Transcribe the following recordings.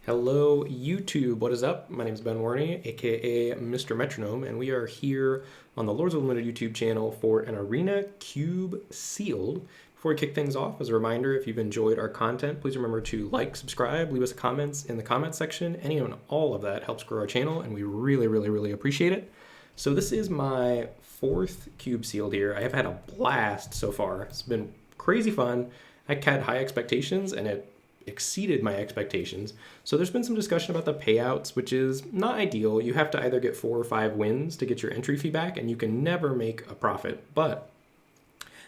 Hello, YouTube. What is up? My name is Ben Warney, aka Mr. Metronome, and we are here on the Lords of Limited YouTube channel for an Arena Cube Sealed. Before we kick things off, as a reminder, if you've enjoyed our content, please remember to like, subscribe, leave us comments in the comments section. Any and all of that helps grow our channel, and we really appreciate it. So this is my fourth Cube Sealed here. I have had a blast so far. It's been crazy fun. I had high expectations, and it exceeded my expectations. So there's been some discussion about the payouts, which is not ideal. You have to either get 4 or 5 wins to get your entry fee back, and you can never make a profit. But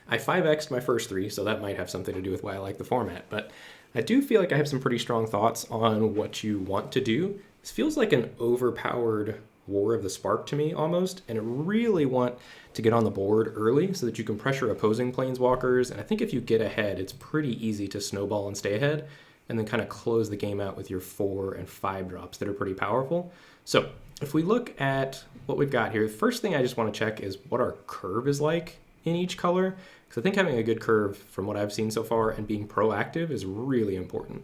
I 5x'd my first 3, so that might have something to do with why I like the format. But I do feel like I have some pretty strong thoughts on what you want to do. This feels like an overpowered War of the Spark to me almost, and I really want to get on the board early so that you can pressure opposing planeswalkers. And I think if you get ahead, it's pretty easy to snowball and stay ahead, and then kind of close the game out with your 4 and 5 drops that are pretty powerful. So if we look at what we've got here, the first thing I just want to check is what our curve is like in each color, because I think having a good curve from what I've seen so far and being proactive is really important.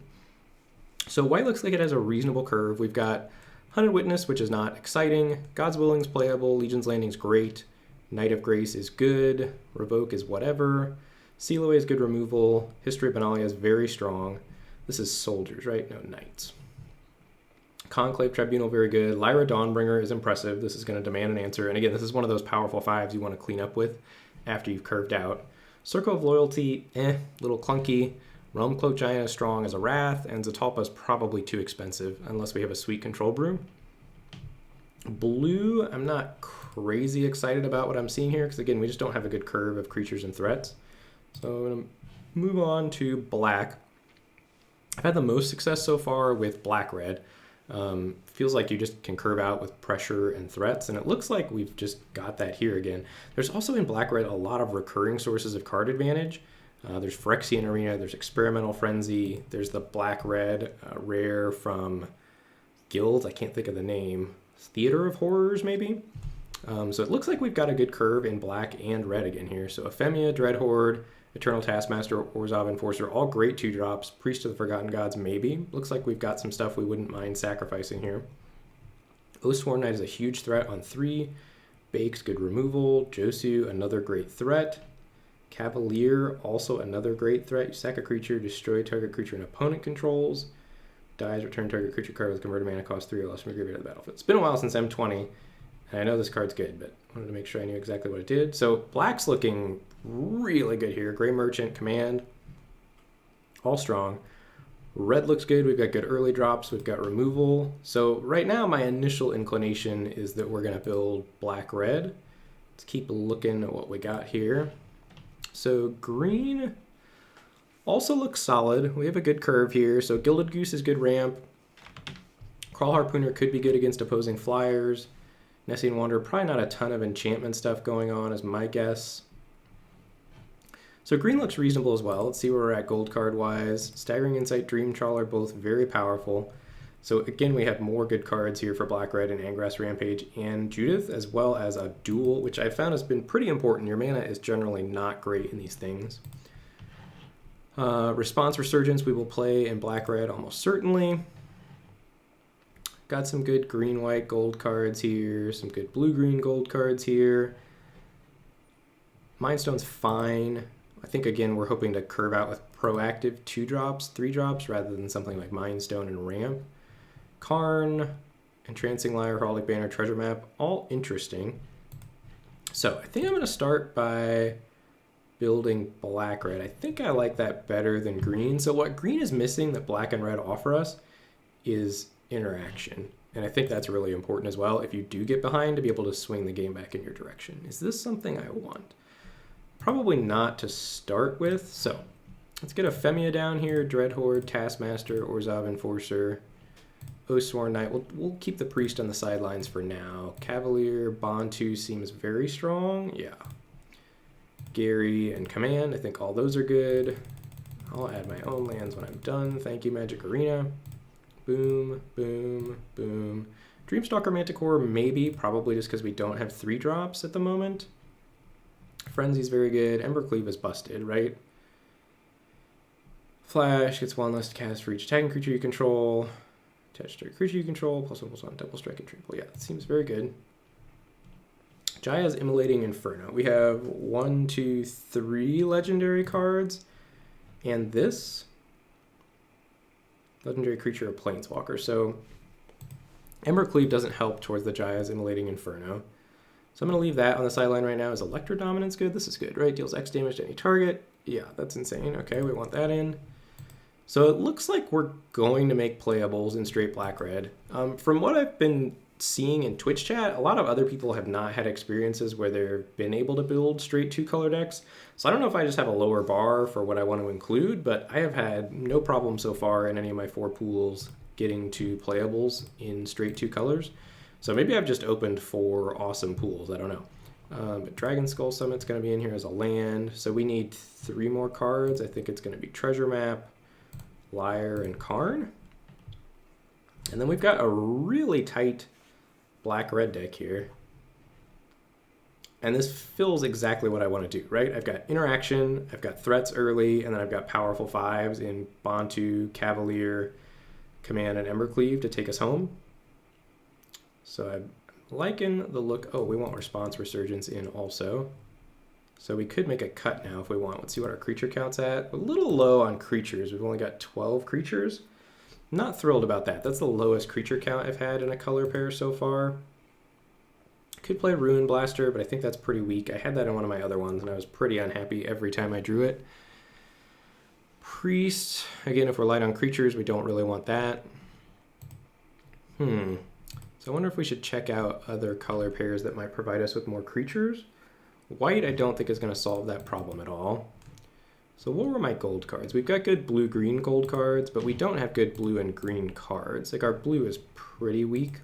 So white looks like it has a reasonable curve. We've got Hunted Witness, which is not exciting. God's Willing's playable. Legion's Landing's great. Knight of Grace is good. Revoke is whatever. Seal Away is good removal. History of Benalia is very strong. This is soldiers, right? No, knights. Conclave Tribunal, very good. Lyra Dawnbringer is impressive. This is going to demand an answer. And again, this is one of those powerful 5s you want to clean up with after you've curved out. Circle of Loyalty, little clunky. Realm Cloak Giant is strong as a Wrath, and Zatalpa is probably too expensive unless we have a sweet control brew. Blue, I'm not crazy excited about what I'm seeing here, because again, we just don't have a good curve of creatures and threats. So I'm going to move on to black. I've had the most success so far with black-red. Feels like you just can curve out with pressure and threats, and it looks like we've just got that here again. There's also in black-red a lot of recurring sources of card advantage. There's Phyrexian Arena, there's Experimental Frenzy, there's the black-red rare from Guilds, I can't think of the name, Theater of Horrors maybe? So it looks like we've got a good curve in black and red again here. So Ephemia, Dreadhorde, Eternal Taskmaster, Orzhov Enforcer, all great 2-drops. Priest of the Forgotten Gods, maybe. Looks like we've got some stuff we wouldn't mind sacrificing here. Oathsworn Knight is a huge threat on 3. Bake's good removal. Josu, another great threat. Cavalier, also another great threat. You sack a creature, destroy target creature an opponent controls. Dies, return target creature card with converted mana cost 3 or less from your graveyard to the battlefield. It's been a while since M20, and I know this card's good, but I wanted to make sure I knew exactly what it did. So black's looking really good here. Gray Merchant, Command, all strong. Red looks good. We've got good early drops. We've got removal. So right now my initial inclination is that we're going to build black-red. Let's keep looking at what we got here. So green also looks solid. We have a good curve here. So Gilded Goose is good ramp. Crawl Harpooner could be good against opposing flyers. Nessian Wanderer, probably not a ton of enchantment stuff going on is my guess. So green looks reasonable as well. Let's see where we're at gold card wise. Staggering Insight, Dream Trawler, both very powerful. So again, we have more good cards here for Black Red and Angrass Rampage and Judith, as well as a duel, which I found has been pretty important. Your mana is generally not great in these things. Response Resurgence we will play in Black Red almost certainly. Got some good green, white, gold cards here. Some good blue, green, gold cards here. Mindstone's fine. I think, again, we're hoping to curve out with proactive 2-drops, 3-drops, rather than something like Mindstone and Ramp. Karn, Entrancing Lyre, Heraldic Banner, Treasure Map, all interesting. So I think I'm going to start by building black-red. I think I like that better than green. So what green is missing that black and red offer us is interaction. And I think that's really important as well if you do get behind to be able to swing the game back in your direction. Is this something I want? Probably not to start with. So let's get Ephemia down here, Dreadhorde, Taskmaster, Orzhov Enforcer, Oathsworn Knight. We'll keep the Priest on the sidelines for now. Cavalier, Bontu seems very strong. Yeah. Gary and Command, I think all those are good. I'll add my own lands when I'm done. Thank you, Magic Arena. Boom, boom, boom. Dreamstalker Manticore, maybe, probably just because we don't have 3-drops at the moment. Frenzy's very good. Embercleave is busted, right? Flash gets 1 less to cast for each attacking creature you control. Attached to a creature you control, +1/+1, double strike and triple. Yeah, it seems very good. Jaya's Immolating Inferno. We have 1, 2, 3 legendary cards, and this legendary creature, a planeswalker. So Embercleave doesn't help towards the Jaya's Immolating Inferno. So I'm going to leave that on the sideline right now. Is Electro Dominance good? This is good, right? Deals X damage to any target. Yeah, that's insane. Okay, we want that in. So it looks like we're going to make playables in straight black-red. From what I've been seeing in Twitch chat, a lot of other people have not had experiences where they've been able to build straight 2-color decks. So I don't know if I just have a lower bar for what I want to include, but I have had no problem so far in any of my 4 pools getting to playables in straight 2 colors. So maybe I've just opened 4 awesome pools, I don't know. But Dragon Skull Summit's going to be in here as a land, so we need 3 more cards. I think it's going to be Treasure Map, Liar, and Karn. And then we've got a really tight black-red deck here. And this fills exactly what I want to do, right? I've got interaction, I've got threats early, and then I've got powerful 5s in Bantu, Cavalier, Command, and Embercleave to take us home. So I'm liking the look. Oh, we want Response Resurgence in also. So we could make a cut now if we want. Let's see what our creature count's at. A little low on creatures. We've only got 12 creatures. Not thrilled about that. That's the lowest creature count I've had in a color pair so far. Could play Ruin Blaster, but I think that's pretty weak. I had that in one of my other ones, and I was pretty unhappy every time I drew it. Priest. Again, if we're light on creatures, we don't really want that. So I wonder if we should check out other color pairs that might provide us with more creatures. White, I don't think is going to solve that problem at all. So what were my gold cards? We've got good blue-green gold cards, but we don't have good blue and green cards. Like, our blue is pretty weak.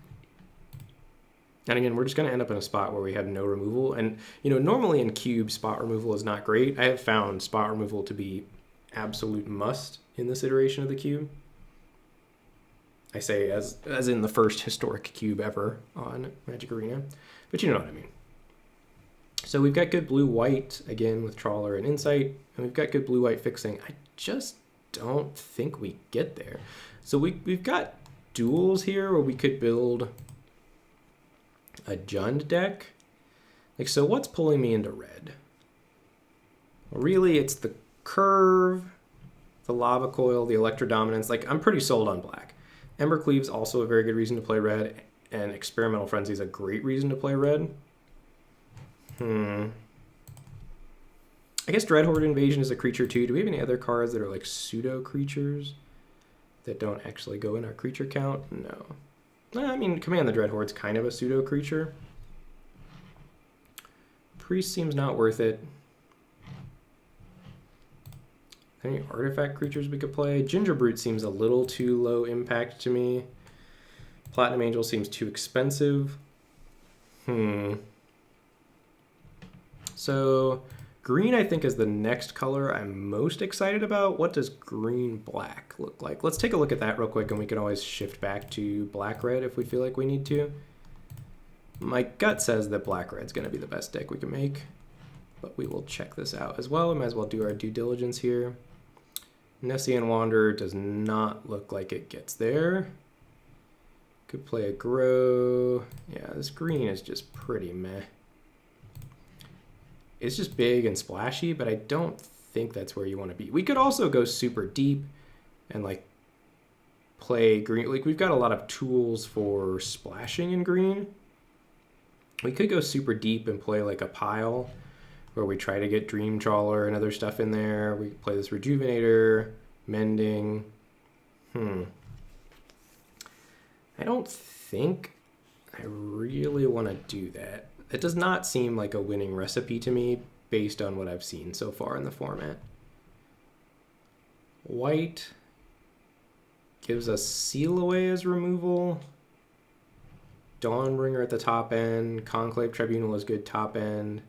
And again, we're just going to end up in a spot where we have no removal. And, you know, normally in Cube, spot removal is not great. I have found spot removal to be absolute must in this iteration of the Cube. I say as in the first historic Cube ever on Magic Arena. But you know what I mean. So we've got good blue-white, again, with Trawler and Insight. And we've got good blue-white fixing. I just don't think we get there. So we've got duels here where we could build a Jund deck. Like, so what's pulling me into red? Well, really, it's the Curve, the Lava Coil, the Electro Dominance. Like, I'm pretty sold on black. Embercleave's also a very good reason to play red, and Experimental Frenzy is a great reason to play red. I guess Dreadhorde Invasion is a creature too. Do we have any other cards that are like pseudo creatures that don't actually go in our creature count? No. I mean, Command the Dreadhorde's kind of a pseudo creature. Priest seems not worth it. Any artifact creatures we could play? Gingerbrute seems a little too low impact to me. Platinum Angel seems too expensive. So green, I think, is the next color I'm most excited about. What does green-black look like? Let's take a look at that real quick, and we can always shift back to black-red if we feel like we need to. My gut says that black-red's going to be the best deck we can make, but we will check this out as well. We might as well do our due diligence here. Nessian Wanderer does not look like it gets there. Could play a Grow. Yeah, this green is just pretty meh. It's just big and splashy, but I don't think that's where you want to be. We could also go super deep and like play green. Like, we've got a lot of tools for splashing in green. We could go super deep and play like a pile where we try to get Dream Trawler and other stuff in there. We could play this Rejuvenator, Mending. I don't think I really want to do that. It does not seem like a winning recipe to me based on what I've seen so far in the format. White gives us Seal Away as removal. Dawnbringer at the top end. Conclave Tribunal is good top end.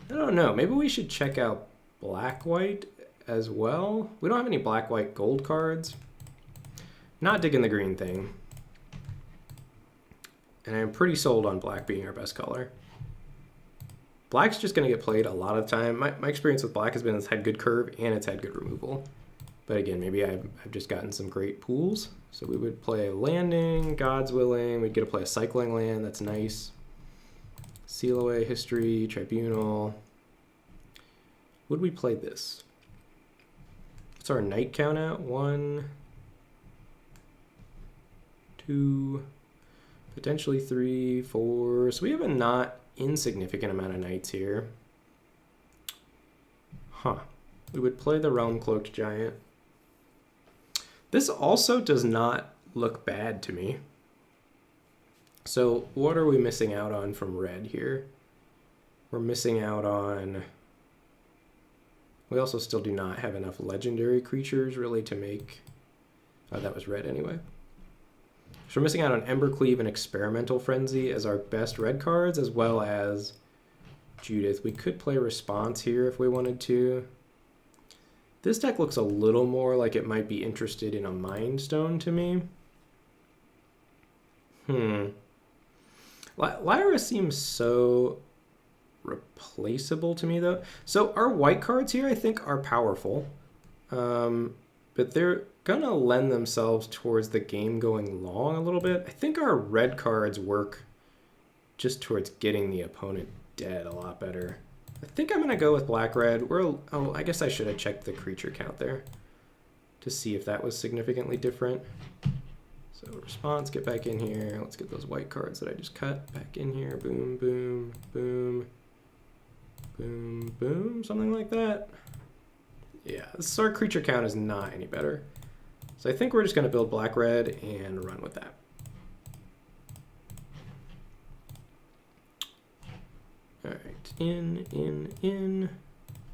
I don't know. Maybe we should check out black-white as well. We don't have any black-white gold cards. Not digging the green thing. And I'm pretty sold on black being our best color. Black's just going to get played a lot of time. My experience with black has been it's had good curve and it's had good removal. But again, maybe I've just gotten some great pools. So we would play a landing, God's willing. We'd get to play a cycling land. That's nice. Seal away, history, tribunal. Would we play this? What's our knight count at? 1, 2, potentially 3, 4. So we have a not insignificant amount of knights here. Huh. We would play the Realm Cloaked Giant. This also does not look bad to me. So what are we missing out on from red here? We're missing out on... We also still do not have enough legendary creatures really to make... Oh, that was red anyway. So we're missing out on Embercleave and Experimental Frenzy as our best red cards, as well as Judith. We could play Response here if we wanted to. This deck looks a little more like it might be interested in a Mind Stone to me. Lyra seems so replaceable to me, though. So our white cards here, I think, are powerful. But they're going to lend themselves towards the game going long a little bit. I think our red cards work just towards getting the opponent dead a lot better. I think I'm going to go with black-red. Oh, I guess I should have checked the creature count there to see if that was significantly different. So response, get back in here. Let's get those white cards that I just cut back in here. Boom, boom, boom, boom, boom, something like that. Yeah, so our creature count is not any better. So I think we're just going to build black-red and run with that. All right, in,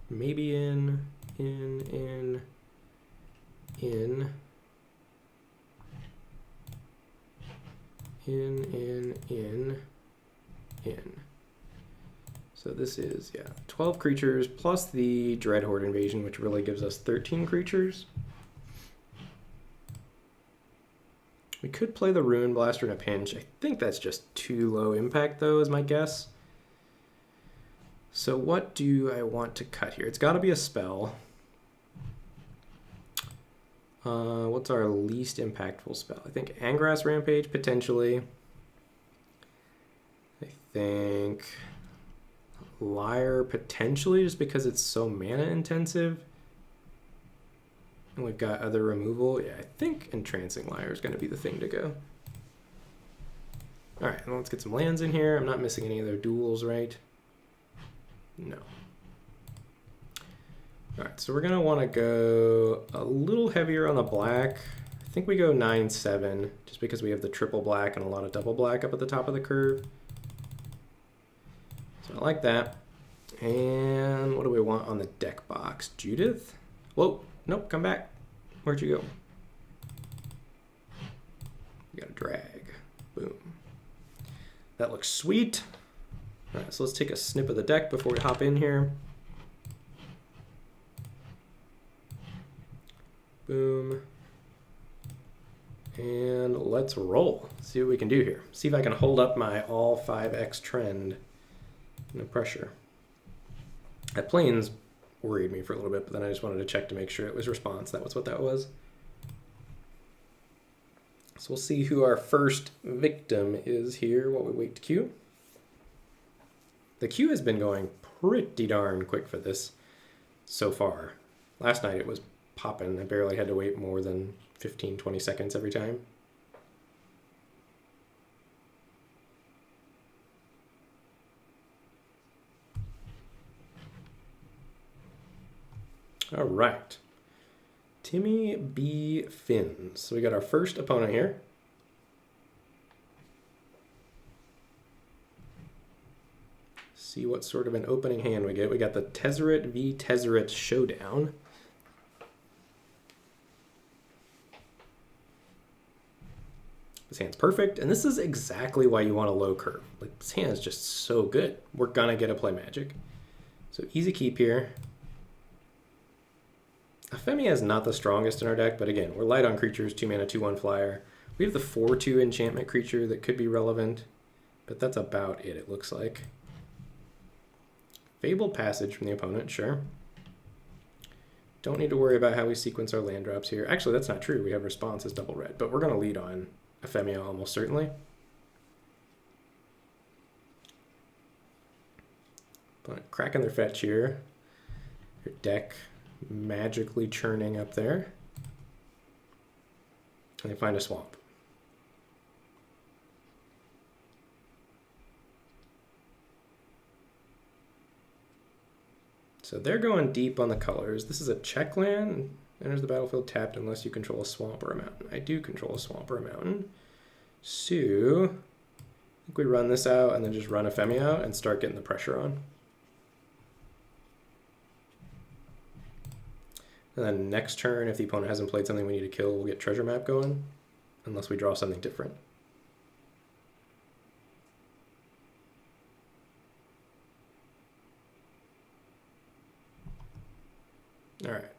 maybe in, in. So this is, 12 creatures plus the Dreadhorde Invasion, which really gives us 13 creatures. We could play the Ruin Blaster in a pinch. I think that's just too low impact, though, is my guess. So what do I want to cut here? It's got to be a spell. What's our least impactful spell? I think Angrass Rampage, potentially. I think Lyre, potentially, just because it's so mana intensive. And we've got other removal. Yeah, I think Entrancing Lyre is going to be the thing to go. All right, well, let's get some lands in here. I'm not missing any of their duels, right? No. All right, so we're going to want to go a little heavier on the black. I think we go 9-7, just because we have the triple black and a lot of double black up at the top of the curve. So I like that. And what do we want on the deck box? Judith? Whoa, nope, come back. Where'd you go? You got a drag. Boom. That looks sweet. All right, so let's take a snip of the deck before we hop in here. Boom. And let's roll. See what we can do here. See if I can hold up my all 5x trend. No pressure. That Plains worried me for a little bit, but then I just wanted to check to make sure it was response. That was what that was. So we'll see who our first victim is here while we wait to queue. The queue has been going pretty darn quick for this so far. Last night it was popping. I barely had to wait more than 15-20 seconds every time. All right. Timmy B. Finns. So we got our first opponent here. See what sort of an opening hand we get. We got the Tezzeret v. Tezzeret Showdown. This hand's perfect, and this is exactly why you want a low curve. Like, this hand is just so good. We're gonna get a play magic. So easy keep here. Ephemia is not the strongest in our deck, but again, we're light on creatures, 2 mana, 2/1 flyer. We have the 4/2 enchantment creature that could be relevant, but that's about it looks like. Fabled Passage from the opponent, sure. Don't need to worry about how we sequence our land drops here. Actually, that's not true. We have response as double red, but we're going to lead on Ephemia almost certainly. But cracking their fetch here. Their deck magically churning up there. And they find a swamp. So they're going deep on the colors. This is a check land. Enters the battlefield tapped unless you control a swamp or a mountain. I do control a swamp or a mountain. So I think we run this out and then just run Ephemia out and start getting the pressure on. And then next turn, if the opponent hasn't played something we need to kill, we'll get treasure map going, unless we draw something different. All right,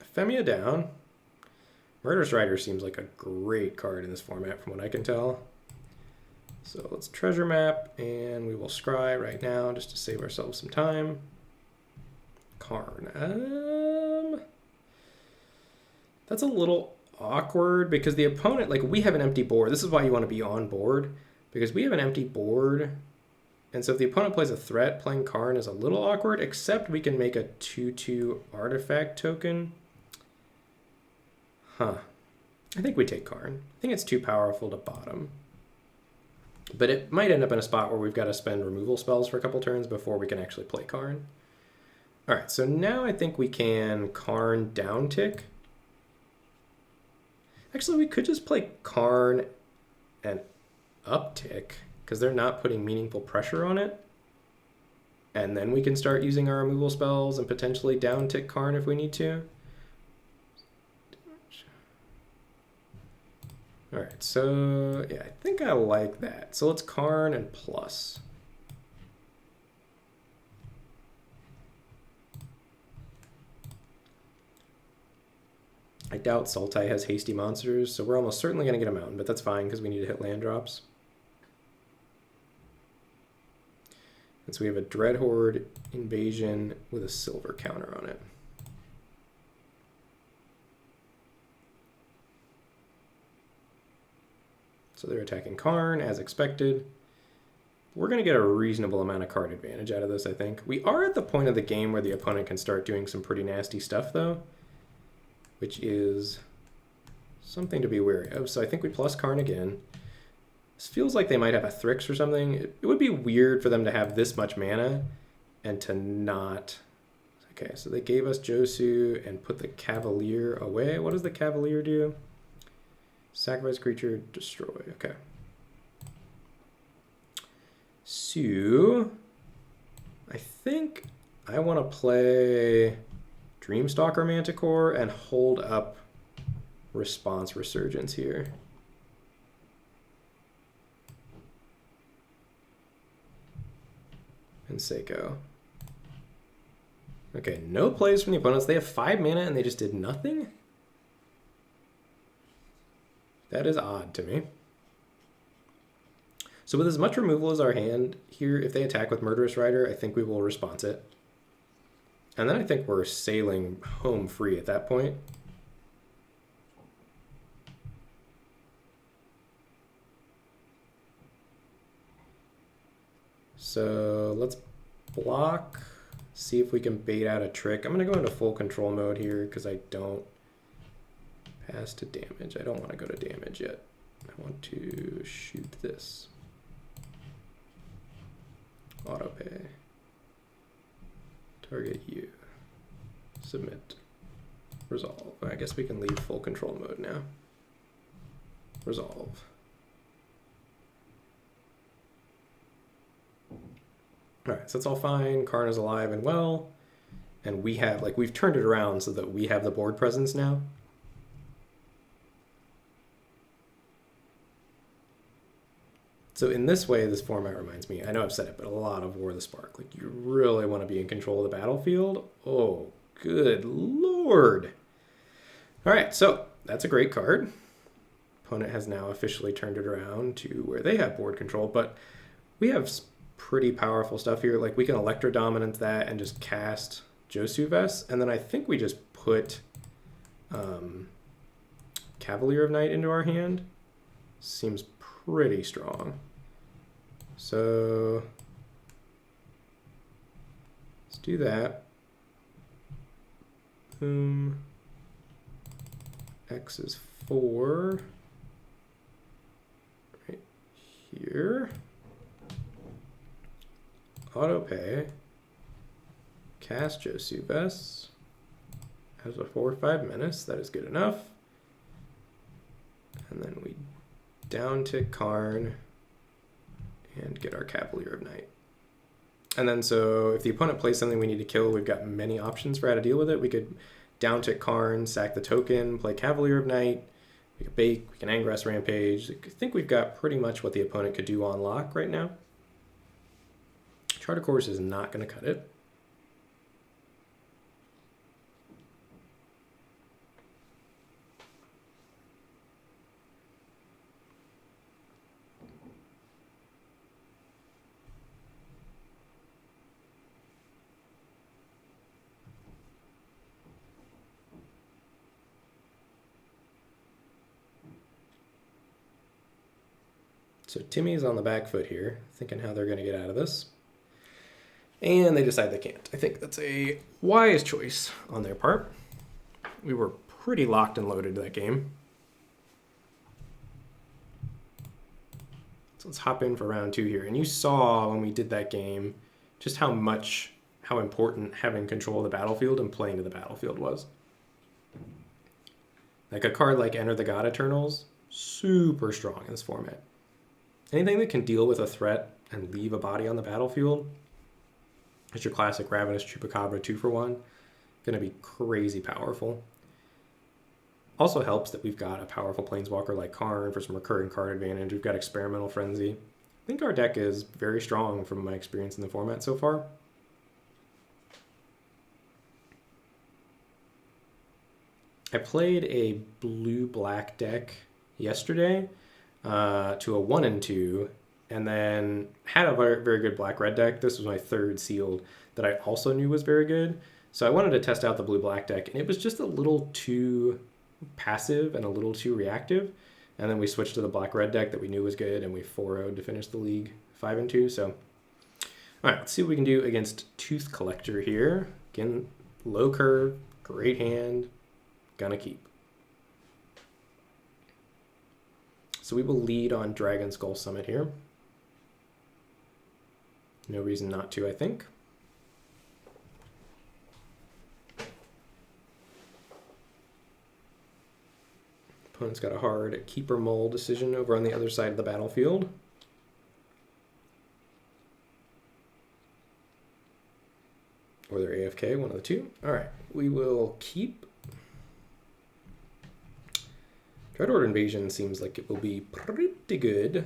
Ephemia down. Murderous Rider seems like a great card in this format from what I can tell. So let's treasure map, and we will scry right now just to save ourselves some time. Karn. That's a little awkward because the opponent, like we have an empty board. This is why you want to be on board, because we have an empty board. And so if the opponent plays a threat, playing Karn is a little awkward, except we can make a 2/2 artifact token. Huh. I think we take Karn. I think it's too powerful to bottom. But it might end up in a spot where we've got to spend removal spells for a couple turns before we can actually play Karn. All right, so now I think we can Karn down tick. Actually, we could just play Karn and uptick because they're not putting meaningful pressure on it. And then we can start using our removal spells and potentially down tick Karn if we need to. All right, so yeah, I think I like that. So let's Karn and plus. I doubt Sultai has hasty monsters, so we're almost certainly going to get a mountain, but that's fine because we need to hit land drops. And so we have a Dreadhorde invasion with a silver counter on it. So they're attacking Karn as expected. We're going to get a reasonable amount of card advantage out of this, I think. We are at the point of the game where the opponent can start doing some pretty nasty stuff, though, which is something to be wary of. So I think we plus Karn again. This feels like they might have a Thrix or something. It would be weird for them to have this much mana and to not... Okay, so they gave us Josu and put the Cavalier away. What does the Cavalier do? Sacrifice creature, destroy. Okay. So I think I want to play Dreamstalker Manticore and hold up Response Resurgence here. And Seiko. Okay, no plays from the opponents. They have 5 mana and they just did nothing? That is odd to me. So with as much removal as our hand here, if they attack with Murderous Rider, I think we will response it. And then I think we're sailing home free at that point. So let's block, see if we can bait out a trick. I'm going to go into full control mode here because I don't pass to damage. I don't want to go to damage yet. I want to shoot this. Auto pay. Target you. Submit. Resolve. I guess we can leave full control mode now. Resolve. Alright, so it's all fine. Karn is alive and well. And we have, like, we've turned it around so that we have the board presence now. So in this way, this format reminds me, I know I've said it, but a lot of War of the Spark. Like, you really want to be in control of the battlefield. Oh, good lord. All right, so that's a great card. Opponent has now officially turned it around to where they have board control, but we have pretty powerful stuff here. Like, we can Electro Dominance that and just cast Josuves, and then I think we just put Cavalier of Night into our hand. Seems pretty strong. So let's do that. Boom. X is 4. Right here. Auto pay. Cast Josuves. Has a 4/5 menace. That is good enough. And then we down tick Karn and get our Cavalier of Night. And then so if the opponent plays something we need to kill, we've got many options for how to deal with it. We could down tick Karn, sack the token, play Cavalier of Night, we can bake, we can Angrass Rampage. I think we've got pretty much what the opponent could do on lock right now. Charter Course is not going to cut it. So Timmy's on the back foot here, thinking how they're going to get out of this. And they decide they can't. I think that's a wise choice on their part. We were pretty locked and loaded to that game. So let's hop in for round 2 here. And you saw when we did that game just how important having control of the battlefield and playing to the battlefield was. Like a card like Enter the God Eternals, super strong in this format. Anything that can deal with a threat and leave a body on the battlefield, it's your classic Ravenous Chupacabra 2-for-1, gonna be crazy powerful. Also helps that we've got a powerful Planeswalker like Karn for some recurring card advantage. We've got Experimental Frenzy. I think our deck is very strong from my experience in the format so far. I played a blue-black deck yesterday to a 1-2, and then had a very, very good black-red deck. This was my 3rd sealed that I also knew was very good. So I wanted to test out the blue-black deck, and it was just a little too passive and a little too reactive. And then we switched to the black-red deck that we knew was good, and we 4-0'd to finish the league 5-2. So, all right, let's see what we can do against Tooth Collector here. Again, low curve, great hand, gonna keep. So we will lead on Dragon Skull Summit here. No reason not to, I think. Opponent's got a hard Keeper Mole decision over on the other side of the battlefield. Or they're AFK, one of the two. All right, we will keep. Dreadhorde Invasion seems like it will be pretty good.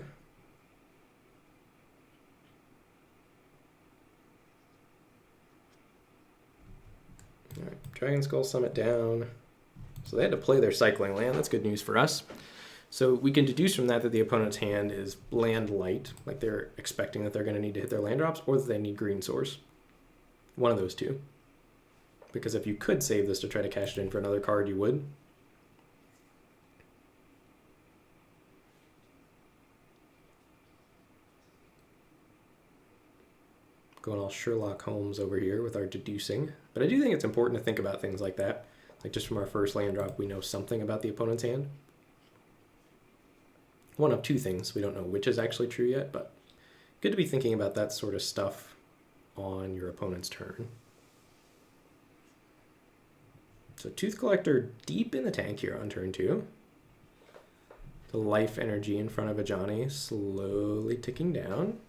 All right, Dragon Skull Summit down. So they had to play their cycling land. That's good news for us. So we can deduce from that that the opponent's hand is land light, like they're expecting that they're going to need to hit their land drops, or that they need green source. One of those two. Because if you could save this to try to cash it in for another card, you would. Going all Sherlock Holmes over here with our deducing. But I do think it's important to think about things like that. Like just from our first land drop, we know something about the opponent's hand. One of two things. We don't know which is actually true yet, but good to be thinking about that sort of stuff on your opponent's turn. So Tooth Collector deep in the tank here on turn 2. The life energy in front of Ajani slowly ticking down.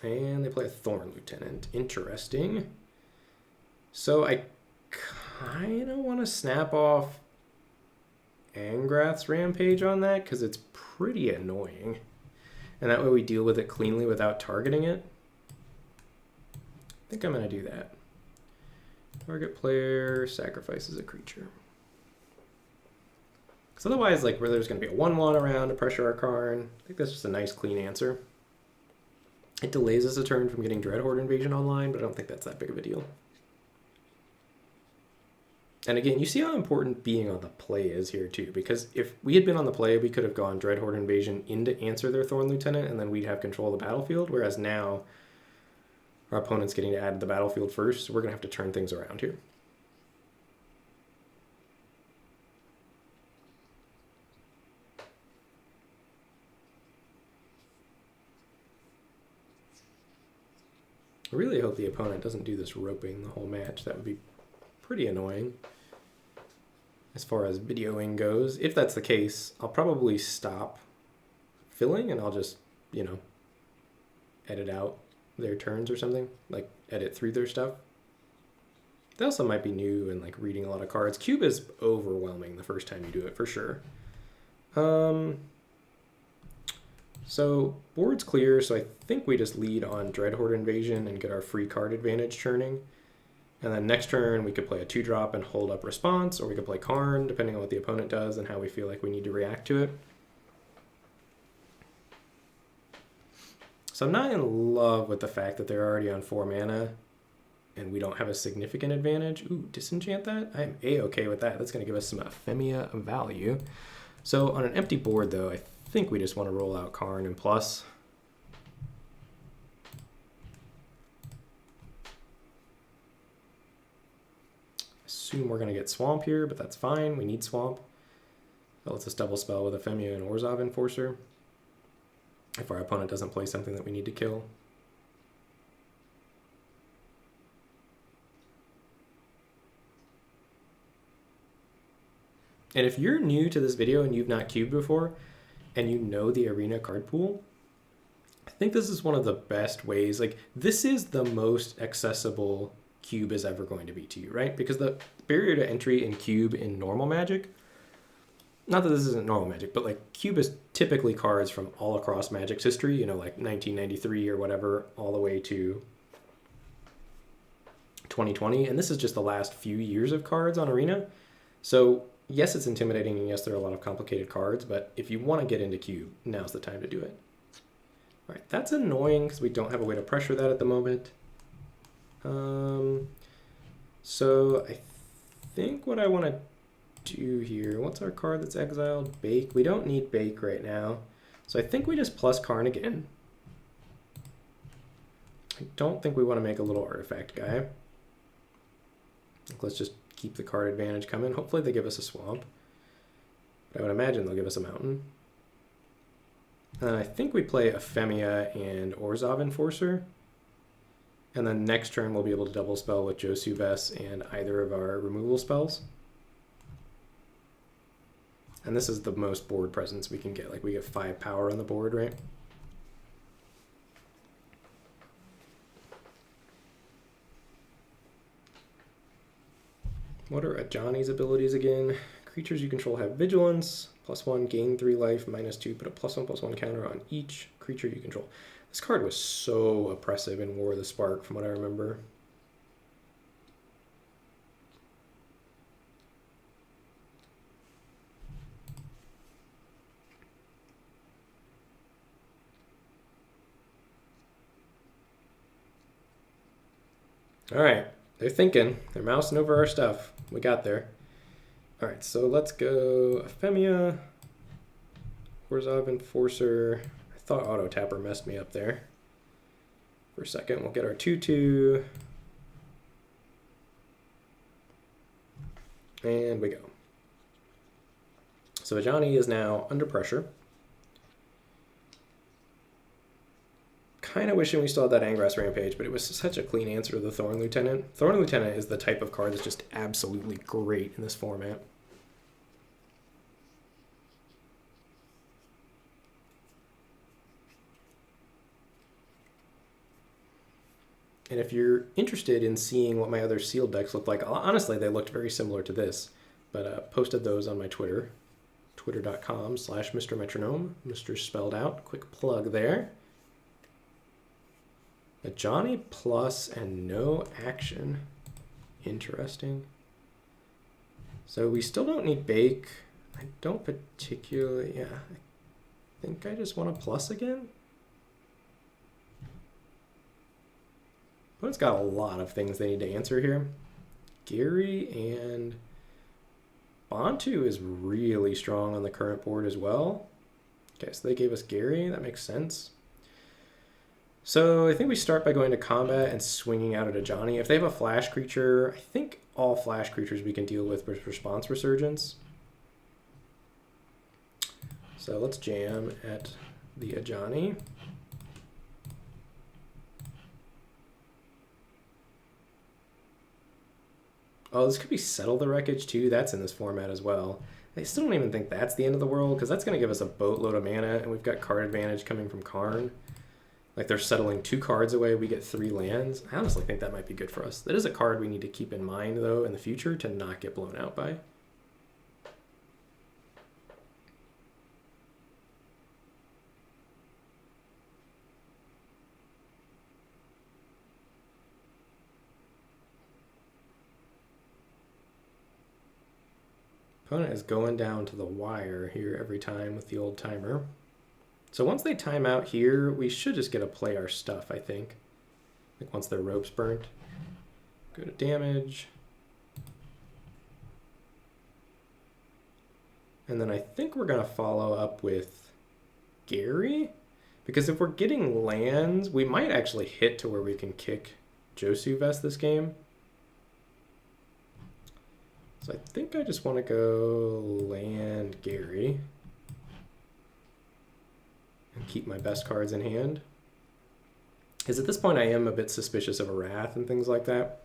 And they play a Thorn Lieutenant. Interesting. So I kind of want to snap off Angrath's Rampage on that because it's pretty annoying. And that way we deal with it cleanly without targeting it. I think I'm going to do that. Target player sacrifices a creature. Because otherwise, like, where there's going to be a 1/1 around to pressure our Karn. I think that's just a nice, clean answer. It delays us a turn from getting Dreadhorde Invasion online, but I don't think that's that big of a deal. And again, you see how important being on the play is here too, because if we had been on the play, we could have gone Dreadhorde Invasion in to answer their Thorn Lieutenant, and then we'd have control of the battlefield, whereas now our opponent's getting to add to the battlefield first, so we're going to have to turn things around here. I really hope the opponent doesn't do this roping the whole match. That would be pretty annoying as far as videoing goes. If that's the case, I'll probably stop filling and I'll just, you know, edit out their turns or something, like edit through their stuff. They also might be new and like reading a lot of cards. Cube is overwhelming the first time you do it for sure. So board's clear, so I think we just lead on Dreadhorde Invasion and get our free card advantage turning. And then next turn we could play a 2-drop and hold up response, or we could play Karn, depending on what the opponent does and how we feel like we need to react to it. So I'm not in love with the fact that they're already on 4 mana and we don't have a significant advantage. Ooh, disenchant that? I'm A-okay with that. That's going to give us some Ephemia value. So on an empty board, though, I think we just want to roll out Karn and plus. Assume we're going to get Swamp here, but that's fine. We need Swamp. That lets us double spell with Ephemia and Orzhov Enforcer if our opponent doesn't play something that we need to kill. And if you're new to this video and you've not cubed before, and you know the arena card pool, I think this is one of the best ways. Like, this is the most accessible cube is ever going to be to you, right? Because the barrier to entry in cube in normal Magic, not that this isn't normal Magic, but like cube is typically cards from all across Magic's history, you know, like 1993 or whatever, all the way to 2020. And this is just the last few years of cards on arena. So yes, it's intimidating, and yes, there are a lot of complicated cards, but if you want to get into cube, now's the time to do it. All right, that's annoying because we don't have a way to pressure that at the moment. So I think what I want to do here, what's our card that's exiled? Bake. We don't need Bake right now. So I think we just plus Karn again. I don't think we want to make a little artifact guy. Let's just keep the card advantage coming. Hopefully they give us a swamp. But I would imagine they'll give us a mountain. I think we play Ephemia and Orzhov Enforcer. And then next turn we'll be able to double spell with Josu Ves and either of our removal spells. And this is the most board presence we can get. Like, we get 5 power on the board, right? What are Ajani's abilities again? Creatures you control have vigilance, +1, gain 3 life, -2, put a +1/+1 counter on each creature you control. This card was so oppressive in War of the Spark from what I remember. All right, they're thinking. They're mousing over our stuff. We got there. All right, so let's go Ephemia, Orzhov Enforcer. I thought Auto Tapper messed me up there for a second. We'll get our 2/2. And we go. So Ajani is now under pressure. Kind of wishing we still had that Angrass Rampage, but it was such a clean answer to the Thorn Lieutenant. Thorn Lieutenant is the type of card that's just absolutely great in this format. And if you're interested in seeing what my other sealed decks look like, honestly, they looked very similar to this, but posted those on my Twitter, twitter.com/MisterMetronome, Mr. spelled out, quick plug there. A Johnny plus and no action. Interesting. So we still don't need Bake. I don't particularly, yeah. I think I just want to plus again. But it's got a lot of things they need to answer here. Gary and Bantu is really strong on the current board as well. Okay, so they gave us Gary. That makes sense. So I think we start by going to combat and swinging out at a Johnny. If they have a flash creature, I think all flash creatures we can deal with response resurgence. So let's jam at the Ajani. Oh, this could be Settle the Wreckage too. That's in this format as well. I still don't even think that's the end of the world because that's going to give us a boatload of mana, and we've got card advantage coming from Karn. Like they're settling 2 cards away, we get 3 lands. I honestly think that might be good for us. That is a card we need to keep in mind though in the future to not get blown out by. Opponent is going down to the wire here every time with the old timer. So once they time out here, we should just get to play our stuff, I think. Like once their rope's burnt. Go to damage. And then I think we're going to follow up with Gary. Because if we're getting lands, we might actually hit to where we can kick Josu Vest this game. So I think I just want to go land Gary. And keep my best cards in hand. Because at this point I am a bit suspicious of a Wrath and things like that.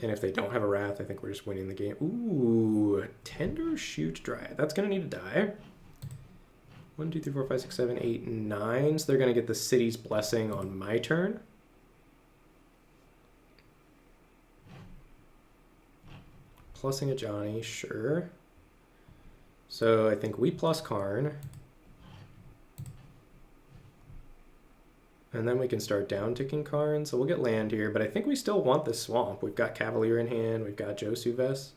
And if they don't have a Wrath, I think we're just winning the game. Ooh, Tender Shoot Dryad. That's going to need to die. 1, 2, 3, 4, 5, 6, 7, 8, 9. So they're going to get the City's Blessing on my turn. Plussing a Johnny, sure. So I think we plus Karn. And then we can start down ticking Karn. So we'll get land here, but I think we still want this swamp. We've got Cavalier in hand. We've got Josu Vest.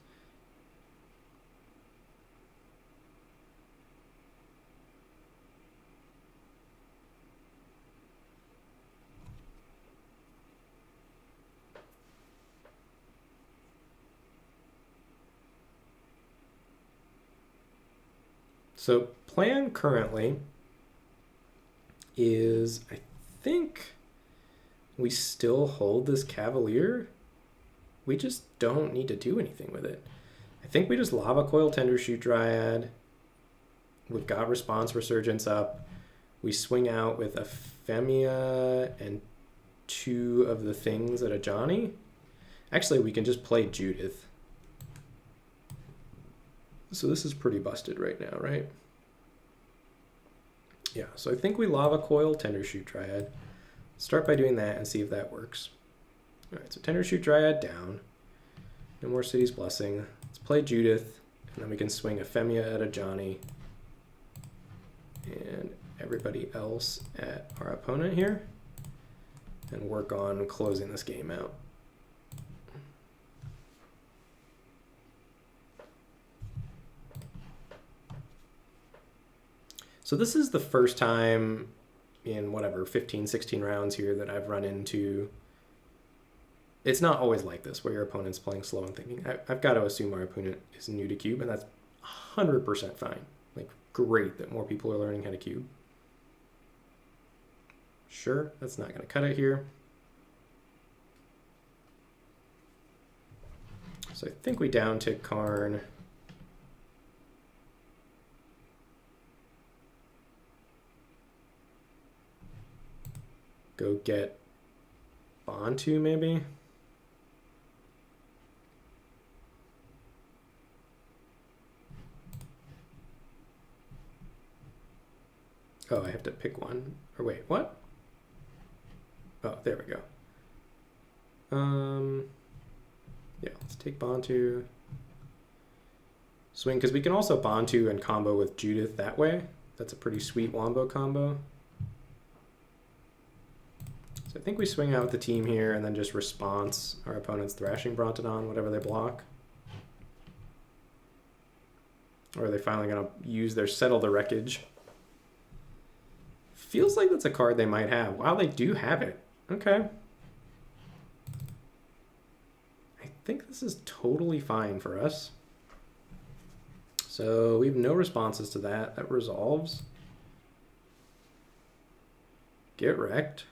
So plan currently is, I think we still hold this Cavalier. We just don't need to do anything with it. I think we just Lava Coil Tender Shoot Dryad. We've got Response Resurgence up. We swing out with Ephemia and 2 of the things at a Johnny. Actually, we can just play Judith. So this is pretty busted right now, right? Yeah, so I think we Lava Coil, Tender Shoot Dryad. Start by doing that and see if that works. All right, so Tender Shoot Dryad down. No more City's Blessing. Let's play Judith, and then we can swing Ephemia at a Johnny. And everybody else at our opponent here. And work on closing this game out. So this is the first time in whatever, 15, 16 rounds here that I've run into. It's not always like this, where your opponent's playing slow and thinking. I've got to assume our opponent is new to cube, and that's 100% fine. Like, great that more people are learning how to cube. Sure, that's not going to cut it here. So I think we down tick Karn. Go get Bantu, maybe? Oh, I have to pick one. Or wait, what? Oh, there we go. Yeah, let's take Bantu. Swing, because we can also Bantu and combo with Judith that way. That's a pretty sweet Wombo combo. So I think we swing out with the team here and then just response our opponent's Thrashing Brontodon, whatever they block. Or are they finally going to use their Settle the Wreckage? Feels like that's a card they might have. Wow, they do have it. Okay. I think this is totally fine for us. So we have no responses to that. That resolves. Get wrecked.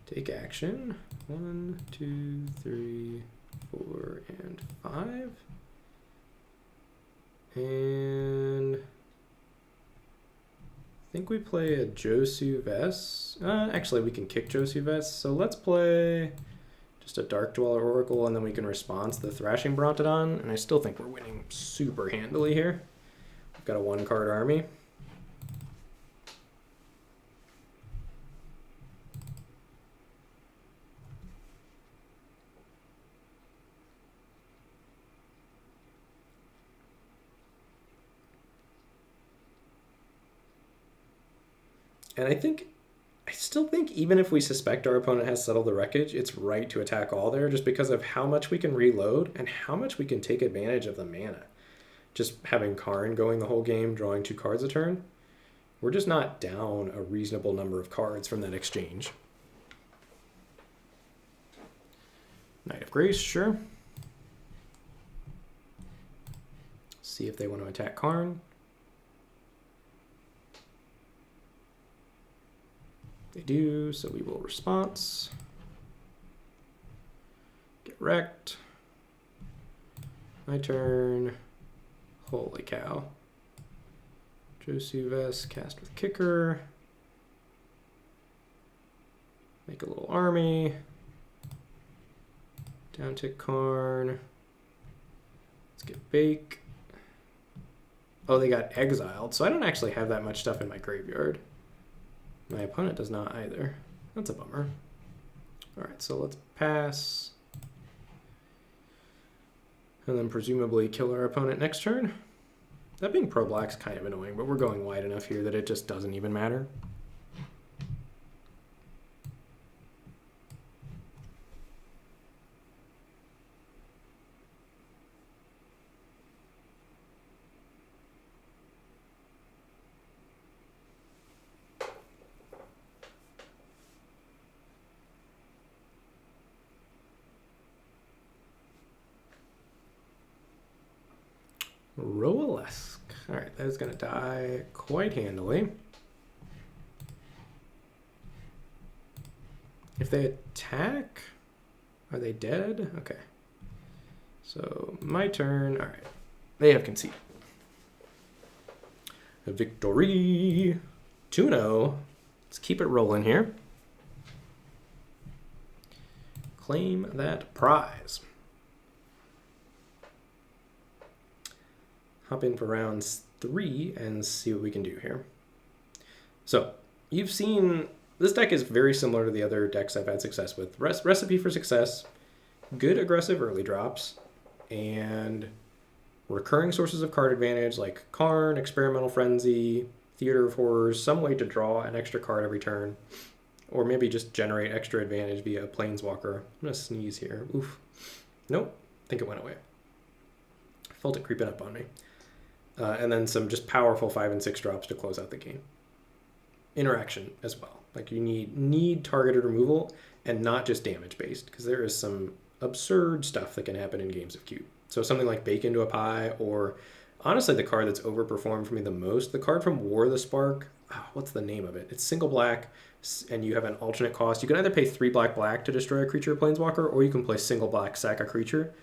Take action. 1, 2, 3, 4, and 5. And I think we play a Josu Vess. Actually, we can kick Josu Vess. So let's play just a Dark Dweller Oracle, and then we can response the Thrashing Brontodon. And I still think we're winning super handily here. We've got a 1-card army. And I still think even if we suspect our opponent has Settled the Wreckage, it's right to attack all there just because of how much we can reload and how much we can take advantage of the mana. Just having Karn going the whole game, drawing 2 cards a turn, we're just not down a reasonable number of cards from that exchange. Knight of Grace, sure. See if they want to attack Karn. They do, so we will response. Get wrecked. My turn. Holy cow. Josu Vess, cast with kicker. Make a little army. Down tick Karn. Let's get Bake. Oh, they got exiled, so I don't actually have that much stuff in my graveyard. My opponent does not either. That's a bummer. All right, so let's pass. And then presumably kill our opponent next turn. That being pro-black's kind of annoying, but we're going wide enough here that it just doesn't even matter. Roalesk. All right, that is going to die quite handily. If they attack, are they dead? Okay. So my turn. All right. They have conceded. A victory. 2-0. Let's keep it rolling here. Claim that prize. Hop in for rounds 3 and see what we can do here. So you've seen this deck is very similar to the other decks I've had success with. Recipe for success, good aggressive early drops, and recurring sources of card advantage like Karn, Experimental Frenzy, Theater of Horrors, some way to draw an extra card every turn, or maybe just generate extra advantage via a Planeswalker. I'm going to sneeze here. Oof. Nope. I think it went away. I felt it creeping up on me. And then some just powerful 5 and 6 drops to close out the game. Interaction as well. Like you need targeted removal and not just damage based, because there is some absurd stuff that can happen in games of Cube. So something like Bake into a Pie, or honestly the card that's overperformed for me the most, the card from War of the Spark. Oh, what's the name of it? It's single black, and you have an alternate cost. You can either pay 3 black to destroy a creature or planeswalker, or you can play single black, sack a creature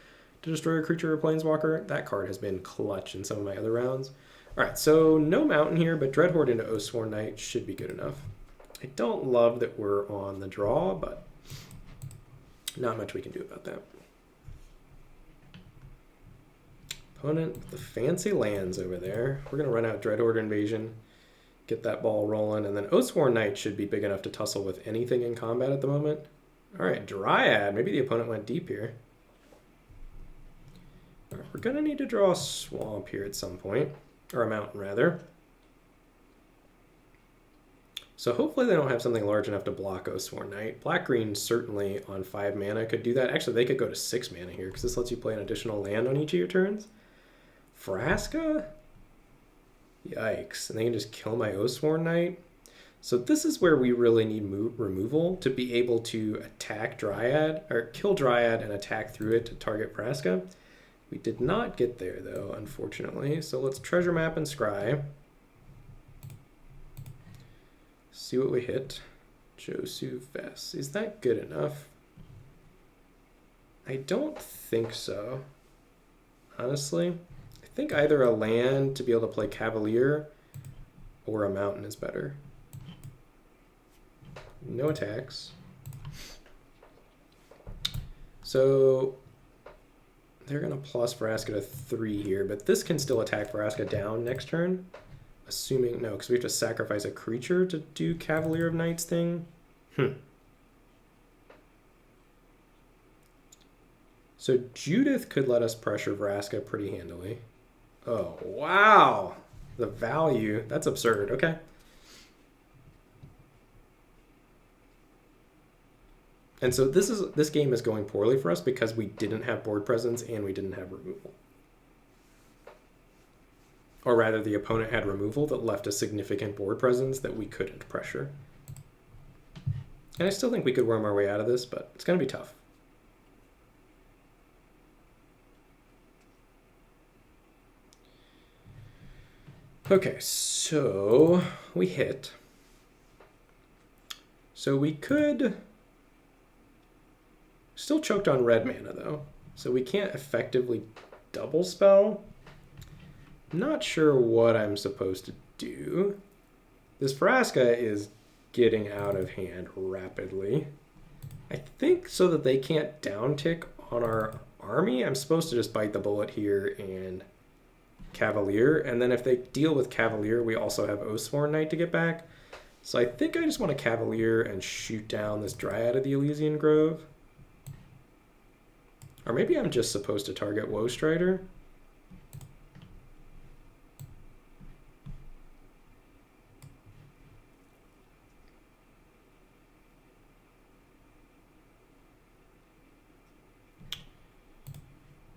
to destroy a creature or planeswalker. That card has been clutch in some of my other rounds. All right, so no mountain here, but Dreadhorde into Oathsworn Knight should be good enough. I don't love that we're on the draw, but not much we can do about that. Opponent with the fancy lands over there. We're going to run out Dreadhorde Invasion, get that ball rolling, and then Oathsworn Knight should be big enough to tussle with anything in combat at the moment. All right, Dryad. Maybe the opponent went deep here. All right, we're gonna need to draw a swamp here at some point, or a mountain rather. So hopefully they don't have something large enough to block Oathsworn Knight. Black-green certainly on 5 mana could do that. Actually, they could go to 6 mana here because this lets you play an additional land on each of your turns. Vraska? Yikes. And they can just kill my Oathsworn Knight. So this is where we really need removal to be able to attack Dryad, or kill Dryad and attack through it to target Vraska. We did not get there though, unfortunately. So let's treasure map and scry. See what we hit. Josu Vess. Is that good enough? I don't think so. Honestly. I think either a land to be able to play Cavalier or a mountain is better. No attacks. So they're going to plus Vraska to 3 here, but this can still attack Vraska down next turn. Assuming, no, because we have to sacrifice a creature to do Cavalier of Knights thing. So Judith could let us pressure Vraska pretty handily. Oh, wow. The value. That's absurd. Okay. And so this game is going poorly for us because we didn't have board presence and we didn't have removal. Or rather, the opponent had removal that left a significant board presence that we couldn't pressure. And I still think we could worm our way out of this, but it's going to be tough. Okay, so we hit. So we could... Still choked on red mana, though. So we can't effectively double spell. Not sure what I'm supposed to do. This Vraska is getting out of hand rapidly. I think so that they can't downtick on our army, I'm supposed to just bite the bullet here and Cavalier. And then if they deal with Cavalier, we also have Oathsworn Knight to get back. So I think I just want to Cavalier and shoot down this Dryad of the Elysian Grove. Or maybe I'm just supposed to target Woestrider.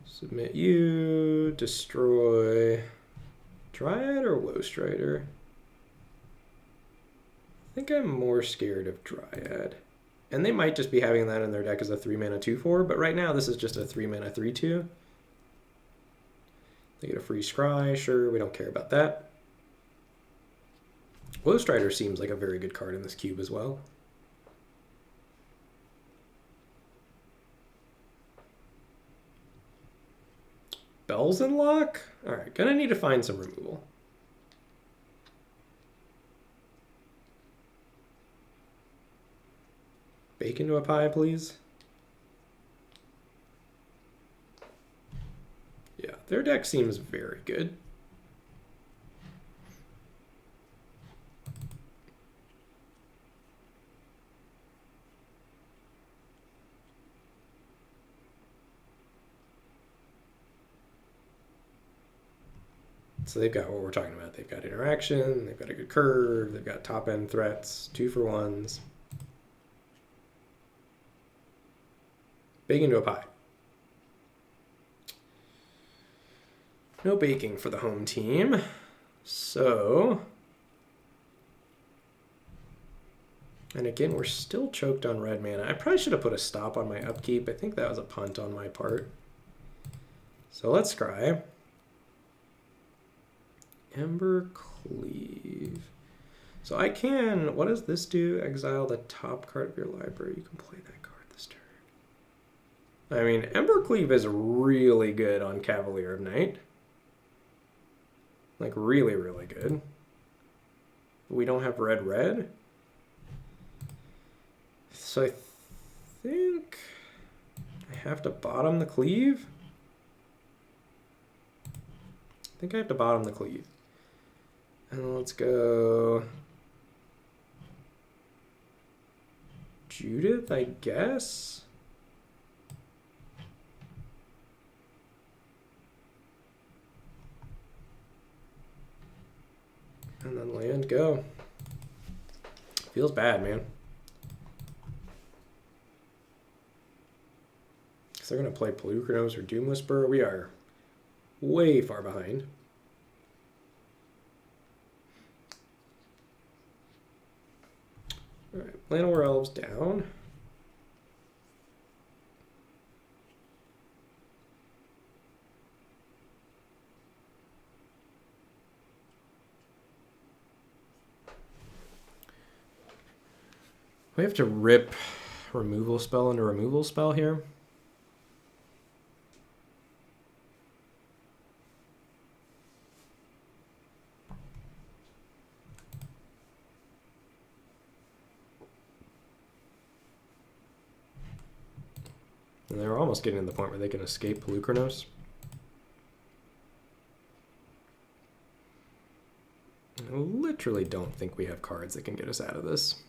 Submit you, destroy Dryad or Woestrider? I think I'm more scared of Dryad. And they might just be having that in their deck as a 3-mana 2/4, but right now this is just a 3-mana 3/2. They get a free scry, sure, we don't care about that. Woestrider seems like a very good card in this cube as well. Bells and Lock? Alright, gonna need to find some removal. Bake into a pie, please. Yeah, their deck seems very good. So they've got what we're talking about. They've got interaction, they've got a good curve, they've got top-end threats, 2-for-1s. Bake into a pie. No baking for the home team. So... And again, we're still choked on red mana. I probably should have put a stop on my upkeep. I think that was a punt on my part. So let's scry. Ember Cleave. So I can, what does this do? Exile the top card of your library. You can play that card this turn. I mean, Ember Cleave is really good on Cavalier of Night. Like, really, really good. We don't have red. So I think I have to bottom the Cleave. I think I have to bottom the Cleave. And let's go Judith, I guess. And then land, go. Feels bad, man. Because they're going to play Pelukrinos or Doom Whisperer. We are way far behind. All right, Llanowar Elves down. We have to rip removal spell into removal spell here. And they're almost getting to the point where they can escape Pelukrinos. I literally don't think we have cards that can get us out of this.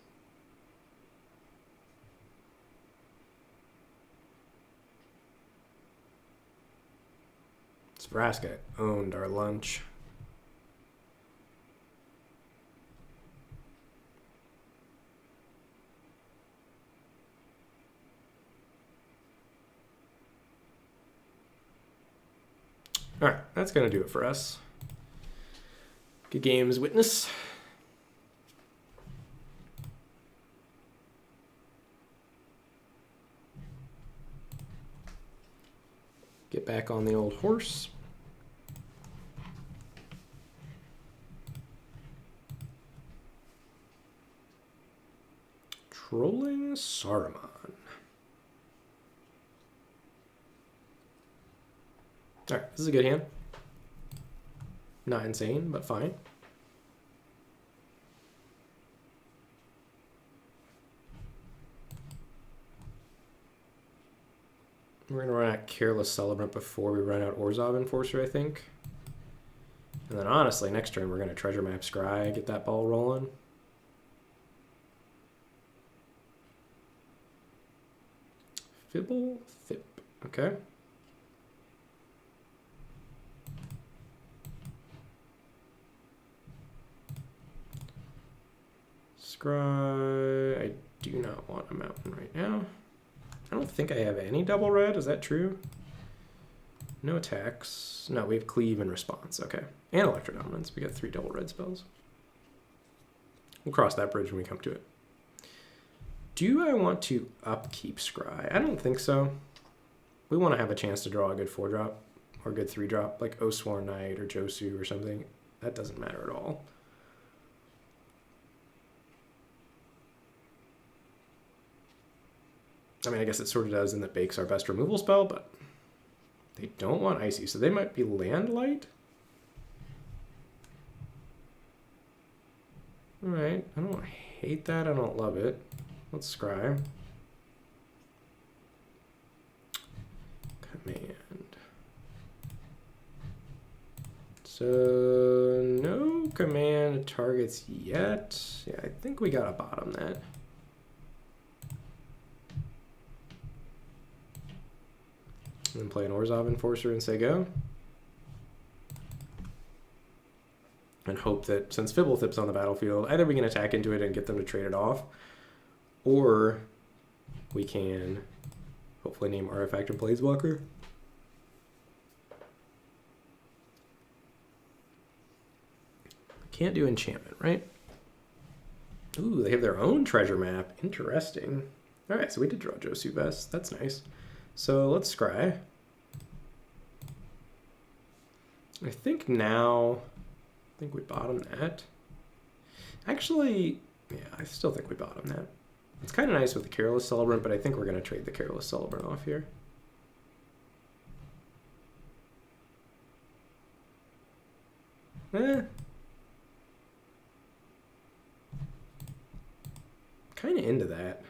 Vraska owned our lunch. All right, that's going to do it for us. Good games, Witness. Get back on the old horse. Trolling Saruman. Alright, this is a good hand. Not insane, but fine. We're going to run out Careless Celebrant before we run out Orzhov Enforcer, I think. And then honestly, next turn we're going to Treasure Map Scry, get that ball rolling. Fibble, Thip, okay. Scry, I do not want a mountain right now. I don't think I have any double red, is that true? No attacks. No, we have Cleave and Response, okay. And Electro Dominance, we got 3 double red spells. We'll cross that bridge when we come to it. Do I want to upkeep Scry? I don't think so. We want to have a chance to draw a good 4-drop or a good 3-drop, like Oathsworn Knight or Josu or something. That doesn't matter at all. I mean, I guess it sort of does in that Bake's our best removal spell, but they don't want Icy, so they might be Landlight? Alright, I don't hate that, I don't love it. Let's scry. Command. So, no command targets yet. Yeah, I think we gotta bottom that. And then play an Orzhov Enforcer and say go. And hope that since Fibblethip's on the battlefield, either we can attack into it and get them to trade it off, or we can hopefully name Artifact or Planeswalker. Can't do enchantment, right? Ooh, they have their own treasure map. Interesting. All right, so we did draw Josu Vest. That's nice. So let's scry. I think now, I think we bottom that. Actually, yeah, I still think we bottom that. It's kind of nice with the Careless Celebrant, but I think we're going to trade the Careless Celebrant off here. Kind of into that.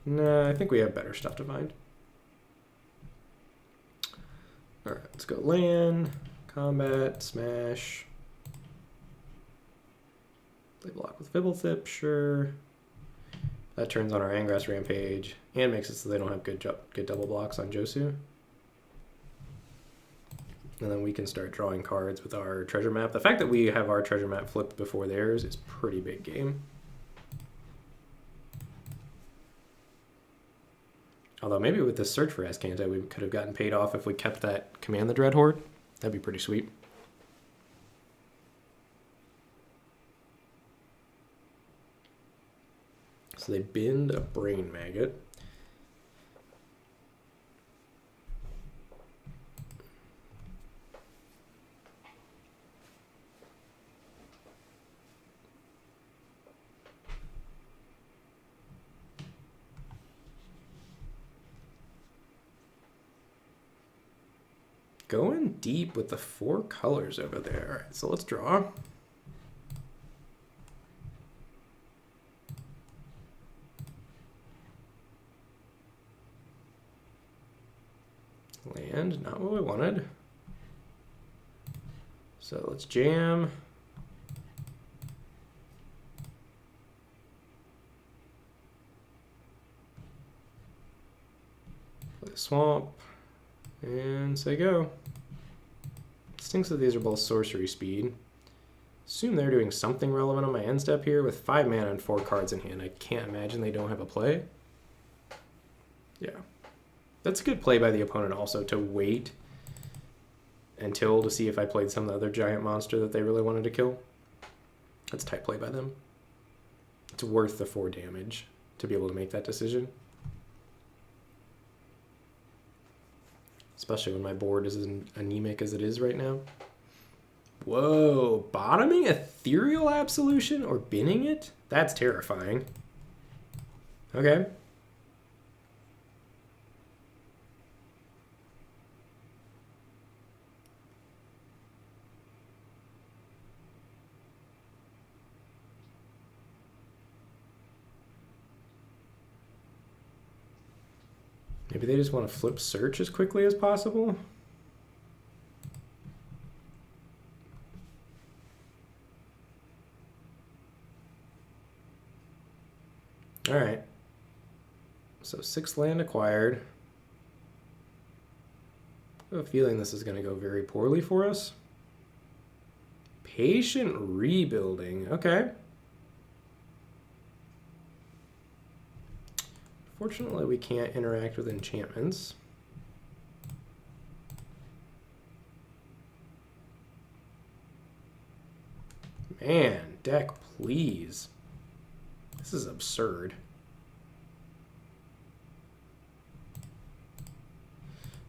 Nah, I think we have better stuff to find. Alright, let's go land, combat, smash. Play block with Fibblethip, sure. That turns on our Angrass Rampage and makes it so they don't have good double blocks on Josu. And then we can start drawing cards with our treasure map. The fact that we have our treasure map flipped before theirs is pretty big game. Although maybe with this search for Azcanta, we could have gotten paid off if we kept that Command the Dreadhorde. That'd be pretty sweet. So they bind a Brain Maggot. Going deep with the 4 colors over there. All right, so let's draw. Land, not what we wanted. So let's jam. Play the swamp. And say go. Stinks that these are both sorcery speed. Assume they're doing something relevant on my end step here. With 5 mana and 4 cards in hand, I can't imagine they don't have a play. Yeah. That's a good play by the opponent also, to wait until to see if I played some other giant monster that they really wanted to kill. That's tight play by them. It's worth the 4 damage to be able to make that decision. Especially when my board is as anemic as it is right now. Whoa, bottoming Ethereal Absolution or binning it? That's terrifying. Okay. Maybe they just want to flip search as quickly as possible. All right. So 6 land acquired. I have a feeling this is going to go very poorly for us. Patient rebuilding. Okay. Fortunately, we can't interact with enchantments. Man, deck, please. This is absurd.